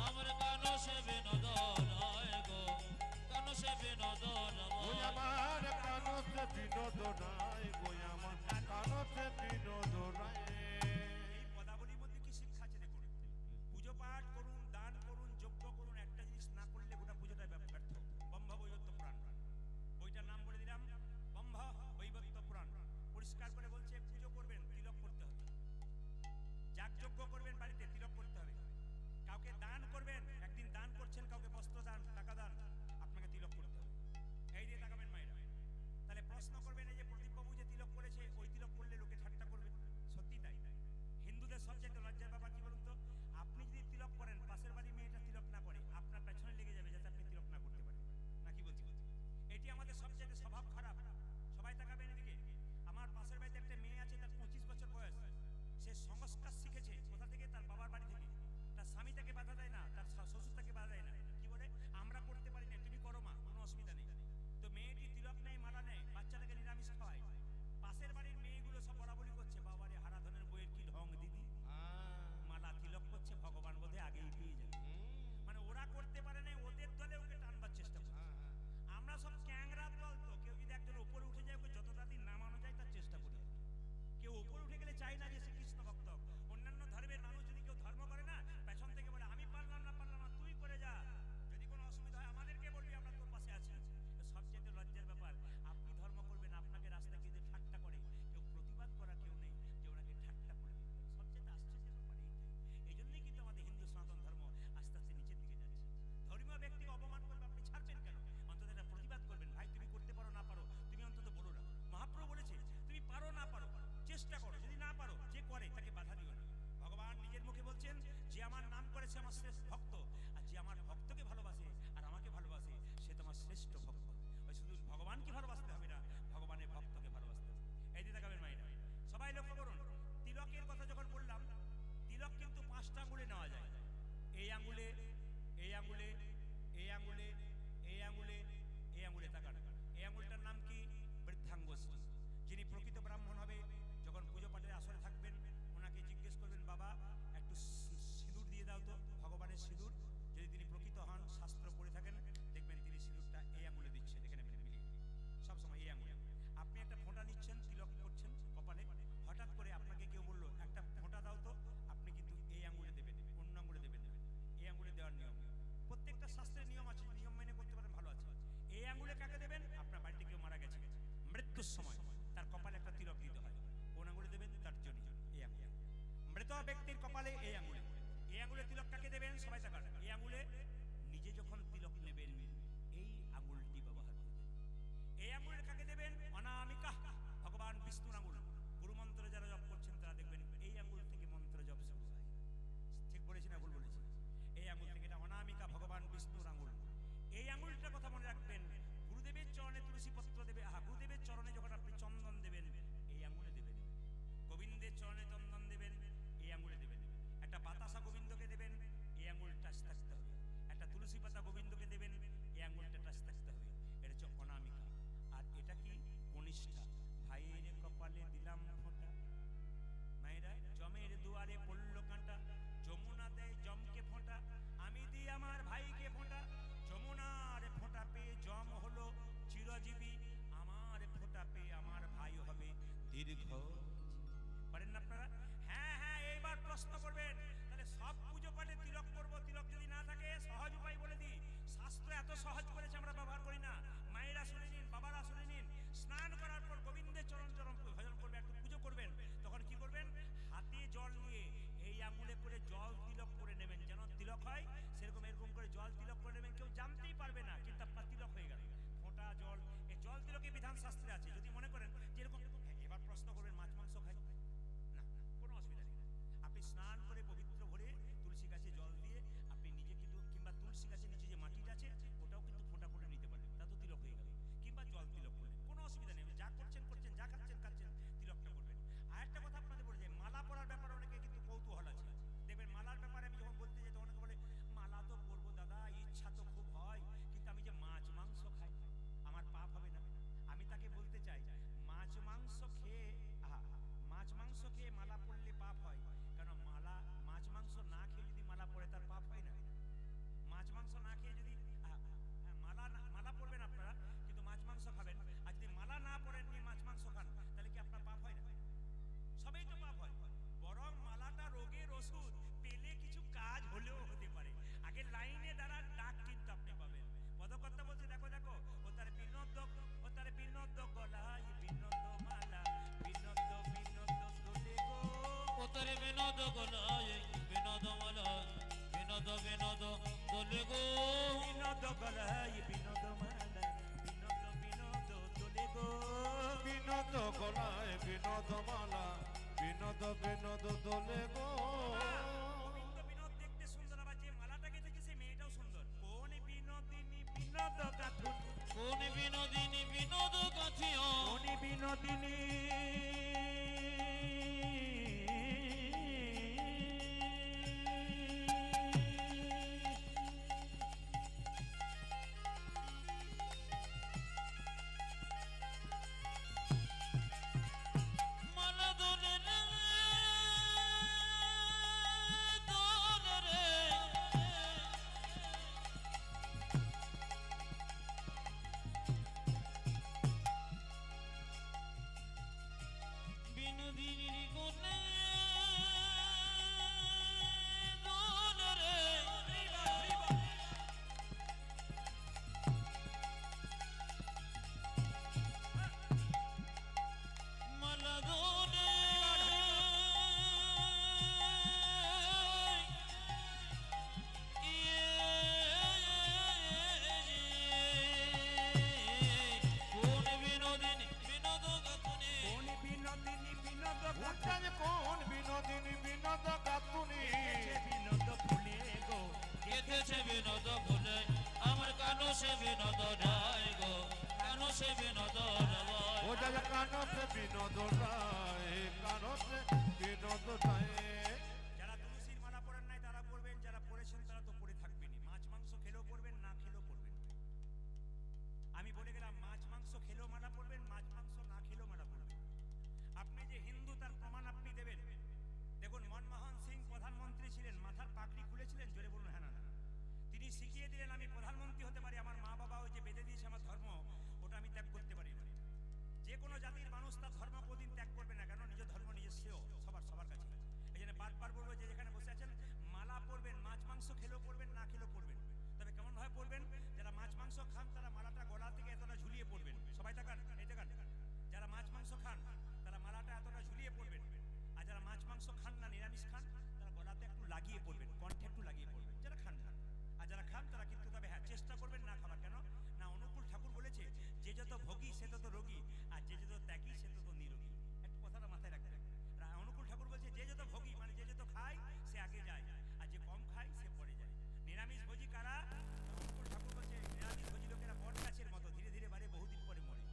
আমার কানো সে বিনোদ রায় গো, কানো সে বিনোদ ওই রায়। আমার কানতে বিনোদ রায় গো, আমার কানতে বিনোদ রায়। এই পদাবলীর মধ্যে কি শিক্ষা আছে দেখুন। পুজো পাঠ করুন, দান করুন, যজ্ঞ করুন, একটা জিনিস না করলে গোটা পুজোটা ব্যর্থ। ব্রহ্ম বৈবর্ত পুরাণ, বইটার নাম বলে দিলাম, ব্রহ্ম বৈবর্ত পুরাণ। পরিষ্কার করে বলছে পুজো করবেন তিলক করতে হবে, যাগযজ্ঞ করবেন বাড়িতে তিলক করতে হবে, কাউকে দান করবেন, একদিন দান করছেন কাউকে বস্ত্র দান, টাকা দান, আপনাকে তিলক করতে হবে। এই দিয়ে তাকাবেন মায়েরা। তাহলে প্রশ্ন করবেন, এই যে প্রদীপবাবু যে তিলক করেছে, ওই তিলক করলে লোকে ঠাট্টা করবে, সত্যি তাই। হিন্দুদের সবচেয়ে লজ্জার ব্যাপার কি বলুন তো, আপনি যদি তিলক করেন, পাশের বাড়ি মেয়েটা তিলক না করে, আপনার পেছনে লেগে যাবে যাতে আপনি তিলক না করতে পারেন, না কি বলছি? এটি আমাদের সবচেয়ে স্বভাব খারাপ। সবাই তাকাবেন এদিকে। আমার পাশের বাড়িতে একটা মেয়ে আছে, তার 25 বছর বয়স, সে সংস্কার শিখেছে কোথা থেকে? তার বাবার বাড়ি থেকে। তার স্বামী তাকে বাধা দেয় না, তার শ্বশুর তাকে বাধা দেয় না। কি বলে? আমরা করতে পারি না, তুমি করো মা, কোনো অসুবিধা নেই। তো মেয়েটি তিলক নেই, মালা নেই, বাচ্চাটাকে নিরামিষ হচ্ছে আমার শ্রেষ্ঠ ভক্ত, আর যে আমার ভক্তকে ভালোবাসে আর আমাকে ভালোবাসে সে তো আমার শ্রেষ্ঠ ভক্ত। ওই শুধু ভগবানকে ভালোবাসতে হবে না, ভগবানের ভক্তকে ভালোবাসতে হবে। এই দিকে তাকাবেন মায়েরা, সবাই লক্ষ্য করুন। তিলকের কথা যখন বললাম, তিলক কিন্তু 5টা আঙুলে নেওয়া যায়। এই আঙুলে, এই আঙুলে, এই আঙুলে, এই আঙুলে, এই আঙুলে তাকান। এই আঙুলটার নাম কি? বৃদ্ধাঙ্গুষ্ঠী। যিনি প্রকৃত ব্রাহ্মণ হবে, যখন পুজো পাঠের আসরে থাকবেন, ওনাকে জিজ্ঞেস করবেন, বাবা একটু সিঁদুর দিয়ে দাও তো, ভগবানের সিঁদুর। যদি তিনি প্রকৃত হন, শাস্ত্র পড়ে থাকেন, দেখবেন তিনি সিঁদুরটা এই আঙুলে দিচ্ছেন, এখানে মিলিয়ে সবসময় এই আঙুলে। আপনি একটা ফোঁটা নিচ্ছেন, তিলক করছেন কপালে, হঠাৎ করে আপনাকে কেউ বললো একটা ফোঁটা দাও তো, আপনি কিন্তু এই আঙুলে দেবেন, অন্য আঙুলে দেবেন, এই আঙুলে দেওয়ার নিয়ম। প্রত্যেকটা শাস্ত্রের নিয়ম আছে, নিয়ম মেনে করতে পারেন, ভালো আছে। এই আঙুলে কাকে দেবেন? আপনার বাড়িতে কেউ মারা গেছে, মৃত্যুর সময় তার কপালে একটা তিলক দিতে হয়। কোন আঙুলে দেবেন? তার জন্য এই আঙুলে। মৃত ব্যক্তির কপালে এই আঙুলে। এই আঙুলে তিলক কাকে দেবেন? সবাই তাকান। এই আঙুলে নিজে যখন তিলক নেবেন, এই আঙুলটি ব্যবহার করবেন। এই আঙুলের কাকে দেবেন? অনামিকা, ভগবান বিষ্ণুর আঙুল। গুরু মন্ত্র যারা জপ করছেন তারা দেখবেন এই আঙুল থেকে মন্ত্র জপ শুরু হয়। ঠিক বলেছি না ভুল বলেছি? এই আঙুল থেকে, এটা অনামিকা, ভগবান বিষ্ণুর আঙুল। এই আঙুলটার কথা মনে রাখবেন। গুরুদেবের চরণে তুলসী পত্র দেবে, গুরুদেবের চরণে যখন আপনি চন্দন দেবেন, এই আঙুলে দেবেন। গোবিন্দের চরণে চন্দন দেবেন, এই আঙুলে দেবেন। একটা বাতাসা গোবিন্দকে দেবেন, এই আঙুল টাচ থাকতে হবে। একটা তুলসী পাতা গোবিন্দকে দেবেন, এই আঙুলটা টাচ থাকতে হবে। এটা হচ্ছে অনামিকা। আর এটা কি? কনিষ্ঠা। ভাইয়ের কপালে দিলাম ফোঁটা, মায়েরা জমের দুয়ারে পড়ল কাঁটা, যমুনা দেয় জমকে ফোঁটা, আমি দিই আমার ভাইকে ফোঁটা। যমুনার ফোঁটা পেয়ে জম হলো চিরজীবী, আমার ফোঁটা পেয়ে আমার ভাই হবে দীর্ঘ। পারেন না আপনারা? হ্যাঁ হ্যাঁ, এইবার প্রশ্ন করবেন, তাহলে সব পুজো পাঠে তিলক করবো, তিলক যদি না থাকে সহজ উপায় বলে দিই। শাস্ত্র এত সহজ করেছে, আমরা ব্যবহার করি না। মায়েরা শুনে নিন, বাবারা শুনে নিন। স্নান করার পর গোবিন্দের চরণ চরণ ভজন করবে, একটু পুজো করবেন, তখন কি করবেন? হাতে জল নিয়ে এই আঙুলে করে জল তিলক করে নেবেন, যেন তিলক হয় সেরকম এরকম করে জল তিলক করে নেবেন। কেউ জানতেই পারবে না, কিন্তু আপনার তিলক হয়ে গেল। ফোঁটা জল, এই জল তিলকের বিধান শাস্ত্রে আছে। যদি মনে করেন যে এরকম, এবার প্রশ্ন করবেন মাছ মাংস খাই না, কোনো অসুবিধা নেই। আপনি স্নান করে পবিত্র ভরে তুলসী গাছে জল দিয়ে আপনি নিজে কিন্তু, কিংবা তুলসী গাছের নিচে যে মাটিটা আছে ওটাও কিন্তু ফোঁটা করে নিতে পারবেন, তা তো তিলক হয়ে গেল। কিংবা জল তিলক করলেন, কোনো অসুবিধা নেই। যা করছেন করছেন, যা খাচ্ছেন খাচ্ছেন, তিলকটা করবেন। আর একটা কথা আপনাদের বলে যায়, মালা পরার ব্যাপারে অনেকে কিন্তু কৌতূহল আছে। দেখবেন মালার ব্যাপারে আমি যখন বলতে যাই, তখন অনেকে বলে মালা তো পরবো দাদা, ইচ্ছা তো খুব হয়, কিন্তু আমি যে মাছ মাংস খাই, আমার পাপ হবে না? আমি তাকে বলতে চাই, মাছ মাংস খেয়ে মাছ মাংস খেয়ে মালা পরলে পাপ হয়। কেন? মালা, মাছ মাংস না খেয়ে যদি মালা পরে তার পাপ হয় না? মাছ মাংস না খেয়ে যদি মালা পরবেন আপনারা, কিন্তু মাছ মাংস খাবেন, আর যদি মালা না পরেন নিয়ে মাছ মাংস খান, তাহলে কি আপনার পাপ হয় না? সবই তো পাপ হয়। বরং মালাটা রোগের ওষুধ, পেলে কিছু কাজ হলেও হতে পারে। আগে লাইনে দাঁড়ান, ডাক কিন্তু আপনি পাবেন। পদকর্তা বলছে, দেখো দেখো, ও তার বিনোদ গলায় বিনোদ মালা, বিনোদ বিনোদ তোলে গো, ও তার বিনোদ গলায় বিনোদ মালা, বিনোদ বিনোদ তোলে গো, বিনোদ গলায় বিনোদ মালা, বিনোদ বিনোদ তোলে গো, বিনোদ গলায় বিনোদ মালা, বিনোদ বিনোদ দোলে গো। গোবিন্দ বিনোদ দেখতে সুন্দর, আবার যে মালাটা গেঁথেছে সেই মেয়েটাও সুন্দর। কোন বিনোদিনী বিনোদ গাথুন, কোন বিনোদিনী বিনোদ গাথিও, কোন বিনোদিনী মালা দোলে রে, দোলে রে, সে বিনোদ রায় গো কেন সে বিনোদ রায় ও দাদা কানো সে বিনোদ রায় কানো সে বিনোদ রায় যারা তুলসীর মালা পরেন নাই তারা পড়বেন, যারা পড়েছেন তারা তো পড়ে থাকবেনই। মাছ মাংস খেলেও পড়বেন, না খেলেও পড়বেন। আমি বলে গেলাম মাছ মাংস খেলেও মালা পড়বেন, মাছ মাংস না খেলেও মালা পড়বেন। আপনি যে হিন্দু তার প্রমাণ আপনি দেবেন। দেখুন মনমোহন সিং প্রধানমন্ত্রী ছিলেন, মাথার পাগড়ি খুলেছিলেন, জোরে বলুন হ্যাঁ না না। তিনি শিখিয়ে দিলেন আমি প্রধানমন্ত্রী হতে পারি, আমার মা বাবা ওই যে বেঁধে দিয়েছে আমার ধর্ম, ওটা আমি ত্যাগ করতে পারি না। যে কোনো জাতির মানুষ তার ধর্ম কোনদিন ত্যাগ করবে না, কেন নিজ ধর্ম নিজের শ্রেয় সবার কাছে। এই জন্য বারবার বলবো যে যেখানে বসে আছেন মালা পরবেন, মাছ মাংস খেলেও পড়বেন, না খেলেও পড়বেন। তবে কেমন ভাবে পড়বেন? যারা মাছ মাংস খান তারা মালাটা গলা থেকে এতটা ঝুলিয়ে পড়বেন। সবাই তাকান, এই তাকান। যারা মাছ মাংস খান তারা মালাটা এতটা ঝুলিয়ে পড়বেন, আর যারা মাছ মাংস খান না, নিরামিষ খান, তারা গলাতে একটু লাগিয়ে পড়বেন, কণ্ঠে একটু লাগিয়ে পড়বেন। যারা খান না, আর যারা খান তারা কিন্তু তবে হ্যাঁ চেষ্টা করবেন না খাবার। কেন না? অনুকূল ঠাকুর বলেছে যে যত ভোগী সে তত রোগী, আর যে যত ত্যাগী সে তত নিরোগী। একটু কথাটা মাথায় রাখতে রাখতে অনুকূল ঠাকুর বলছে যে যত ভোগী মানে যে যত খায় সে আগে যায়, আর যে কম খায় সে পরে যায়। নিরামিষ ভোজী কারা? অনুকূল ঠাকুর বলছে নিরামিষ ভোজী লোকেরা বট গাছের মতো ধীরে ধীরে বাড়ে, বহুদিন পরে মরে।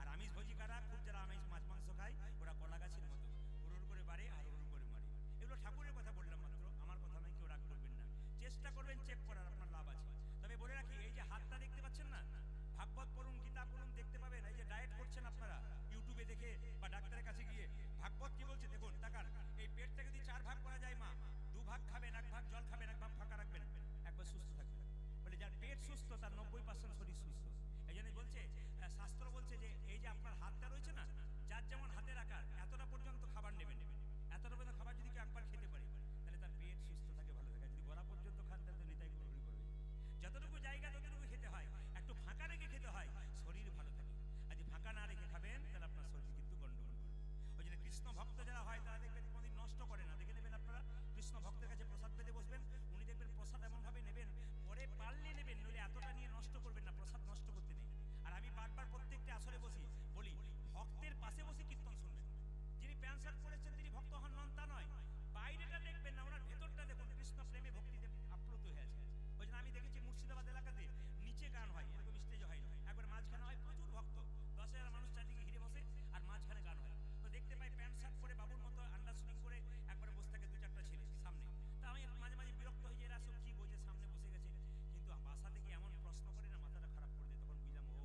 আর আমিষ ভোজী কারা? খুব যারা আমিষ মাছ মাংস খায় ওরা কলা গাছের মতো হুড় করে বাড়ে আর হুড় করে মরে। এগুলো ঠাকুরের কথা বললাম মাত্র, আমার কথা নয়, কেউ রাগ করবেন না। চেষ্টা করবেন চেক করার, আপনার লাভ আছে। তবে বলে রাখি এই যে হাতটা দেখতে পাচ্ছেন না, ভাগবত পড়ুন, গীতা পড়ুন, দেখতে পাবেন এই যে ডায়েট করছেন আপনারা ইউটিউবে দেখে বা ডাক্তারের কাছে গিয়ে, ভাগবত কি বলছে দেখুন, তাকান। এই পেটটাকে যদি 4 ভাগ করা যায় মা, 2 ভাগ খাবেন, 1 ভাগ জল খাবেন, 1 ভাগ ফাঁকা রাখবেন, একবার সুস্থ থাকবেন। বলে যার পেট সুস্থ তার 90% শরীর সুস্থ। এই জন্য বলছে শাস্ত্র বলছে যে এই যে আপনার হাতটা রয়েছে না, যার যেমন হাতের আকার এতটা পর্যন্ত খাবার নেবেন, এতটা পর্যন্ত খাবার যদি কেউ একবার খেতে পারে তাহলে তার পেট সুস্থ থাকে, ভালো থাকে। যদি গলা পর্যন্ত খান তাহলে নিতাই গড়বড়ি করবে। যতটুকু জায়গা ততটুকু খেতে হয়, একটু ফাঁকা রেখে খেতে হয়, শরীর ভালো থাকে। আর যদি ফাঁকা না রেখে খাবেন তাহলে আপনার শরীর কিন্তু গন্ডগোল করবে। ওই জন্য কৃষ্ণ ভক্ত যারা হয় তারা দেখবেন কোনোদিন নষ্ট করে না। দেখে নেবেন আপনারা, কৃষ্ণ ভক্তের কাছে প্রসাদ পেতে বসবেন, উনি দেখবেন প্রসাদ এমনভাবে নেবেন, পরে পারলে নেবেন, নইলে এতটা নিয়ে নষ্ট করবেন না, প্রসাদ নষ্ট করতে নেই। আর আমি বারবার প্রত্যেকটা আসরে বলি ভক্তের পাশে বসে কীর্তন শুনবেন। যিনি প্যান্ট শার্ট পরেছেন তিনি ভক্ত হন নন তা নয়, বাইরেটা দেখবেন না, ওনার ভেতরটা দেখুন, কৃষ্ণ প্রেমে ভক্তিতে আপ্লুত হয়ে আছে। ওই জন্য আমি দেখেছি মুর্শিদাবাদ এলাকাতে নিচে গান হয়, এরকম স্টেজ হয় না, একবার মাঝখানে হয়, প্রচুর ভক্ত, 10,000 মানুষ চারদিকে ঘিরে বসে, আর মাঝখানে গান হয়। তো দেখতে পাই প্যান্ট শার্ট পরে বাবুর মতো আন্ডার শুটিং করে একবারে বসে থাকে 2-4টা ছেলে সামনে। তা আমি মাঝে মাঝে বিরক্ত হয়ে যাই, এরা সব কি বোঝে, সামনে বসে গেছে। কিন্তু বাসা থেকে এমন প্রশ্ন করে না, মাথাটা খারাপ করে দেয়। তখন বুঝলাম ও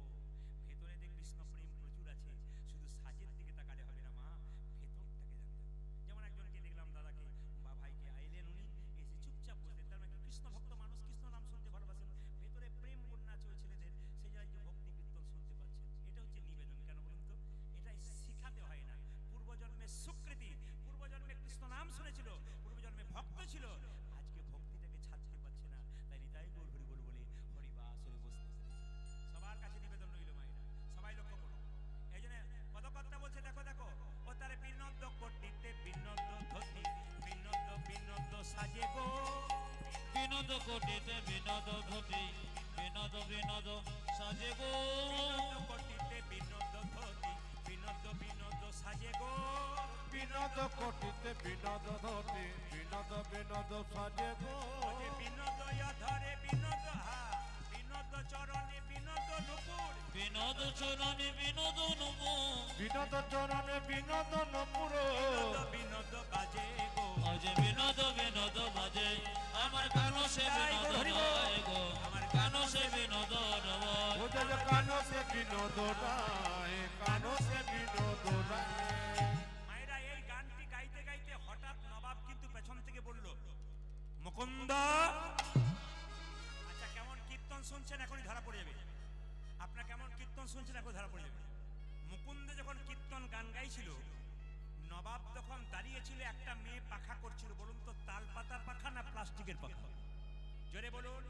ভেতরে দেখ কৃষ্ণ প্রেম প্রচুর আছে, শুধু সাজের দিকে তাকালে হবে না মা, ভেতরটাকে জানতে হবে। যেমন একজনকে দেখলাম দাদাকে বা ভাইকে আইলেন, উনি এসে চুপচাপ বসলেন, তার মানে কৃষ্ণ ভক্ত মানুষ, কৃষ্ণ নাম শুনতে ভালোবাসেন, ভেতরে প্রেম বন্যা আছে ওই ছেলেদের, সেই জায়গায় ভক্তি কীর্তন শুনতে পাচ্ছেন। এটা হচ্ছে নিবেদন। কেন বলুন তো? এটাই শিখাতে হয় না, পূর্বজন্মের স্বীকৃতি। পূর্বজন্মে কৃষ্ণ নাম শুনেছিল, পূর্বজন্মে ভক্ত ছিল, আজকে ভক্তিটাকে ছাড়তে পারছে না, তাই নিতাই গৌর হরি বল বলে হরিবাসরে বসতে পেরেছে। সবার কাছে নিবেদন রইল মায়েরা, সবাই লক্ষ্য করুন। এই জন্য পদকর্তা বলছে দেখো দেখো ও তারে বিনোদ কটিতে বিনোদ ধতি, বিনোদ সাজে গো, বিনোদ কোটিতে বিনোদ ঘটি, বিনোদ সাজে গো, বিনোদ কটিতে বিনোদ ধতি, বিনোদ সাজে গো, বিনোদ কোটিতে বিনোদ ধতি, বিনোদ সাজে গো, ওরে বিনোদ ধরে বিনোদ হা, বিনোদ চরণে বিনোদ নুপুর, বিনোদ চরণে বিনোদ নব, বিনোদ চরণে বিনোদ নপুর, বিনোদ বাজে গো, আজ বিনোদ বাজে, আমার কানো সে বিনোদ রায় গো, আমার কানো সে বিনোদ রায়। ও যে কানো সে বিনোদ রায়, কানো সে বিনোদ রায়। মায়েরা এই গানটি গাইতে গাইতে হঠাৎ নবাব কিন্তু পেছন থেকে বলল মুকুন্দ। আচ্ছা কেমন কীর্তন শুনছেন এখনই ধরা পড়ে যাবে, আপনার কেমন কীর্তন শুনছেন এখন ধরা পড়ে যাবে। মুকুন্দ যখন কীর্তন গান গাইছিল, নবাব তখন দাঁড়িয়েছিল, একটা মেয়ে পাখা করছিল। বলুন তো তাল পাতার পাখা না প্লাস্টিকের পাখা? জোরে বলুন।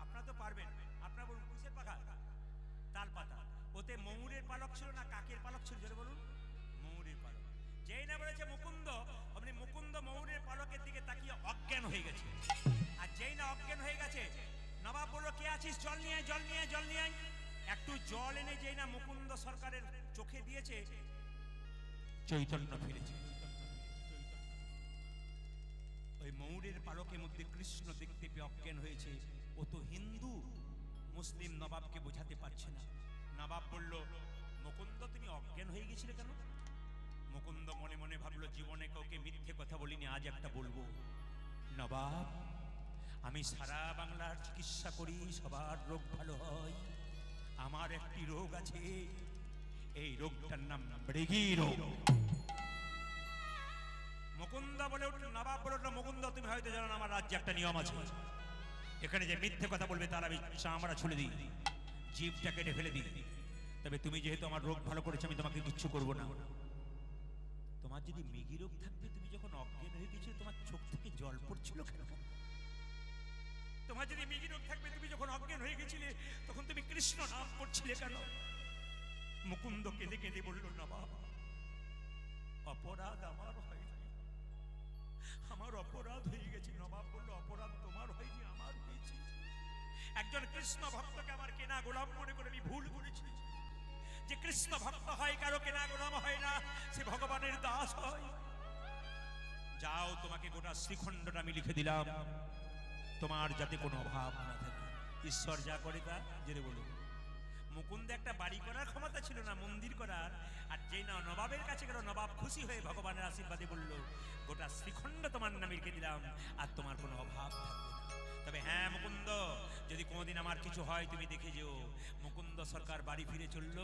আপনারা তো পারবেন, আপনারা বলুন কিসের পাখা? তাল পাতা। ওতে ময়ূরের পালক ছিল না কাকের পালক ছিল? জোরে বলুন। ময়ূরের পালক। যেই না বলেছে মুকুন্দ, অমনি মুকুন্দ ময়ূরের পালকের দিকে তাকিয়ে অজ্ঞান হয়ে গেছে। আর যেই না অজ্ঞান হয়ে গেছে, নবাব বলল কে আছিস, জল নিয়ে আয়, জল নিয়ে আয়, জল নিয়ে আয়। একটু জল এনে যেই না মুকুন্দ সরকারের চোখে দিয়েছে, চৈতন্য ফিরেছে। ওই ময়ূরের পালকের মধ্যে কৃষ্ণ দেখতে পেয়ে অজ্ঞান হয়েছে। ও তো হিন্দু, মুসলিম নবাবকে বোঝাতে পারছে না। নবাব বলল, মুকুন্দ তুমি অজ্ঞান হয়ে গেছিলে কেন? মুকুন্দ মনে মনে ভাবলো, জীবনে কাউকে মিথ্যে কথা বলিনি, আজ একটা বলবো। নবাব, আমি সারা বাংলার চিকিৎসা করি, সবার রোগ ভালো হয়। আমার একটি রোগ আছে, এই রোগটার নাম মৃগী রোগ। মুকুন্দ বলে উঠল, নবাব বলে উঠল, মুকুন্দ তুমি হয়তো জানো না, আমার রাজ্যে একটা নিয়ম আছে, এখানে যে মিথ্যে কথা বলবে তার আমি চামড়া ছুলে দিই, জিভটা কেটে ফেলে দিই। তবে তুমি যেহেতু আমার রোগ ভালো করেছো, আমি তোমাকে কিচ্ছু করবো না। তোমার যদি মৃগী রোগ থাকবে, তুমি যখন অজ্ঞান হয়ে গেছিলে তোমার চোখ থেকে জল পড়ছিল কেন? তোমার যদি মৃগী রোগ থাকবে, তুমি যখন অজ্ঞান হয়ে গেছিলে তখন তুমি কৃষ্ণ নাম করছিলে কেন? মুকুন্দ কেঁদে কেঁদে বলল, নবাব, অপরাধ আমার হয়নি, আমার অপরাধ হয়ে গেছে। নবাব বলল, অপরাধ তোমার হয়নি, আমার হয়েছে। একজন কৃষ্ণ ভক্তকে আমার কেনা গোলাম মনে করে আমি ভুল করেছি। যে কৃষ্ণ ভক্ত হয়, কারো কেনা গোলাম হয় না, সে ভগবানের দাস হয়। যাও, তোমাকে গোটা শ্রীখণ্ডটা আমি লিখে দিলাম, তোমার যাতে কোনো অভাব না থাকে। ঈশ্বর যা করে তা জেনে বলুন। মুকুন্দ একটা বাড়ি করার ক্ষমতা ছিল না, মন্দির করার। আর যেই না নবাবের কাছে গেল, নবাব খুশি হয়ে ভগবানের আশীর্বাদে বলল, গোটা শ্রীখণ্ড তোমার নামে লিখে দিলাম, আর তোমার কোনো অভাব থাকবে না। তবে হ্যাঁ মুকুন্দ, যদি কোনোদিন আমার কিছু হয় তুমি দেখে যেও। মুকুন্দ সরকার বাড়ি ফিরে চলল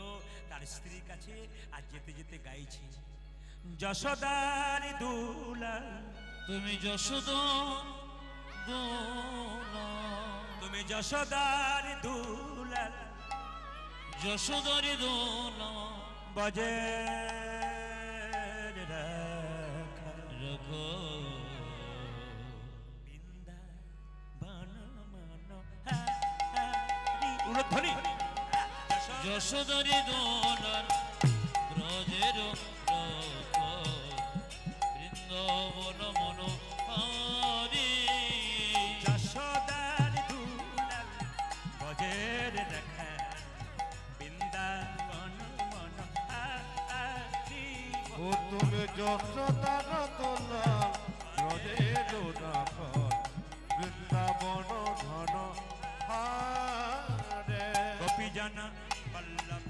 তার স্ত্রীর কাছে, আর যেতে যেতে গাইছে, যশোদার দুলাল তুমি যশোদা দোলা, তুমি যশোদার দুলাল, যশোদারি দোলা বজে রাখো, বৃন্দাবন মনোহারি। উলধ্বনি। যশোদারি দোলার ব্রজের রক্ষো, বৃন্দাবন মনোহারি। যশোদার দুলাল বজের রাখা, বৃন্দাবন মনোহারি। ও তুমি যশোদার দুলাল ব্রজের রাখাল, বৃন্দাবন ধন হারে। গোপীজন বল্লভ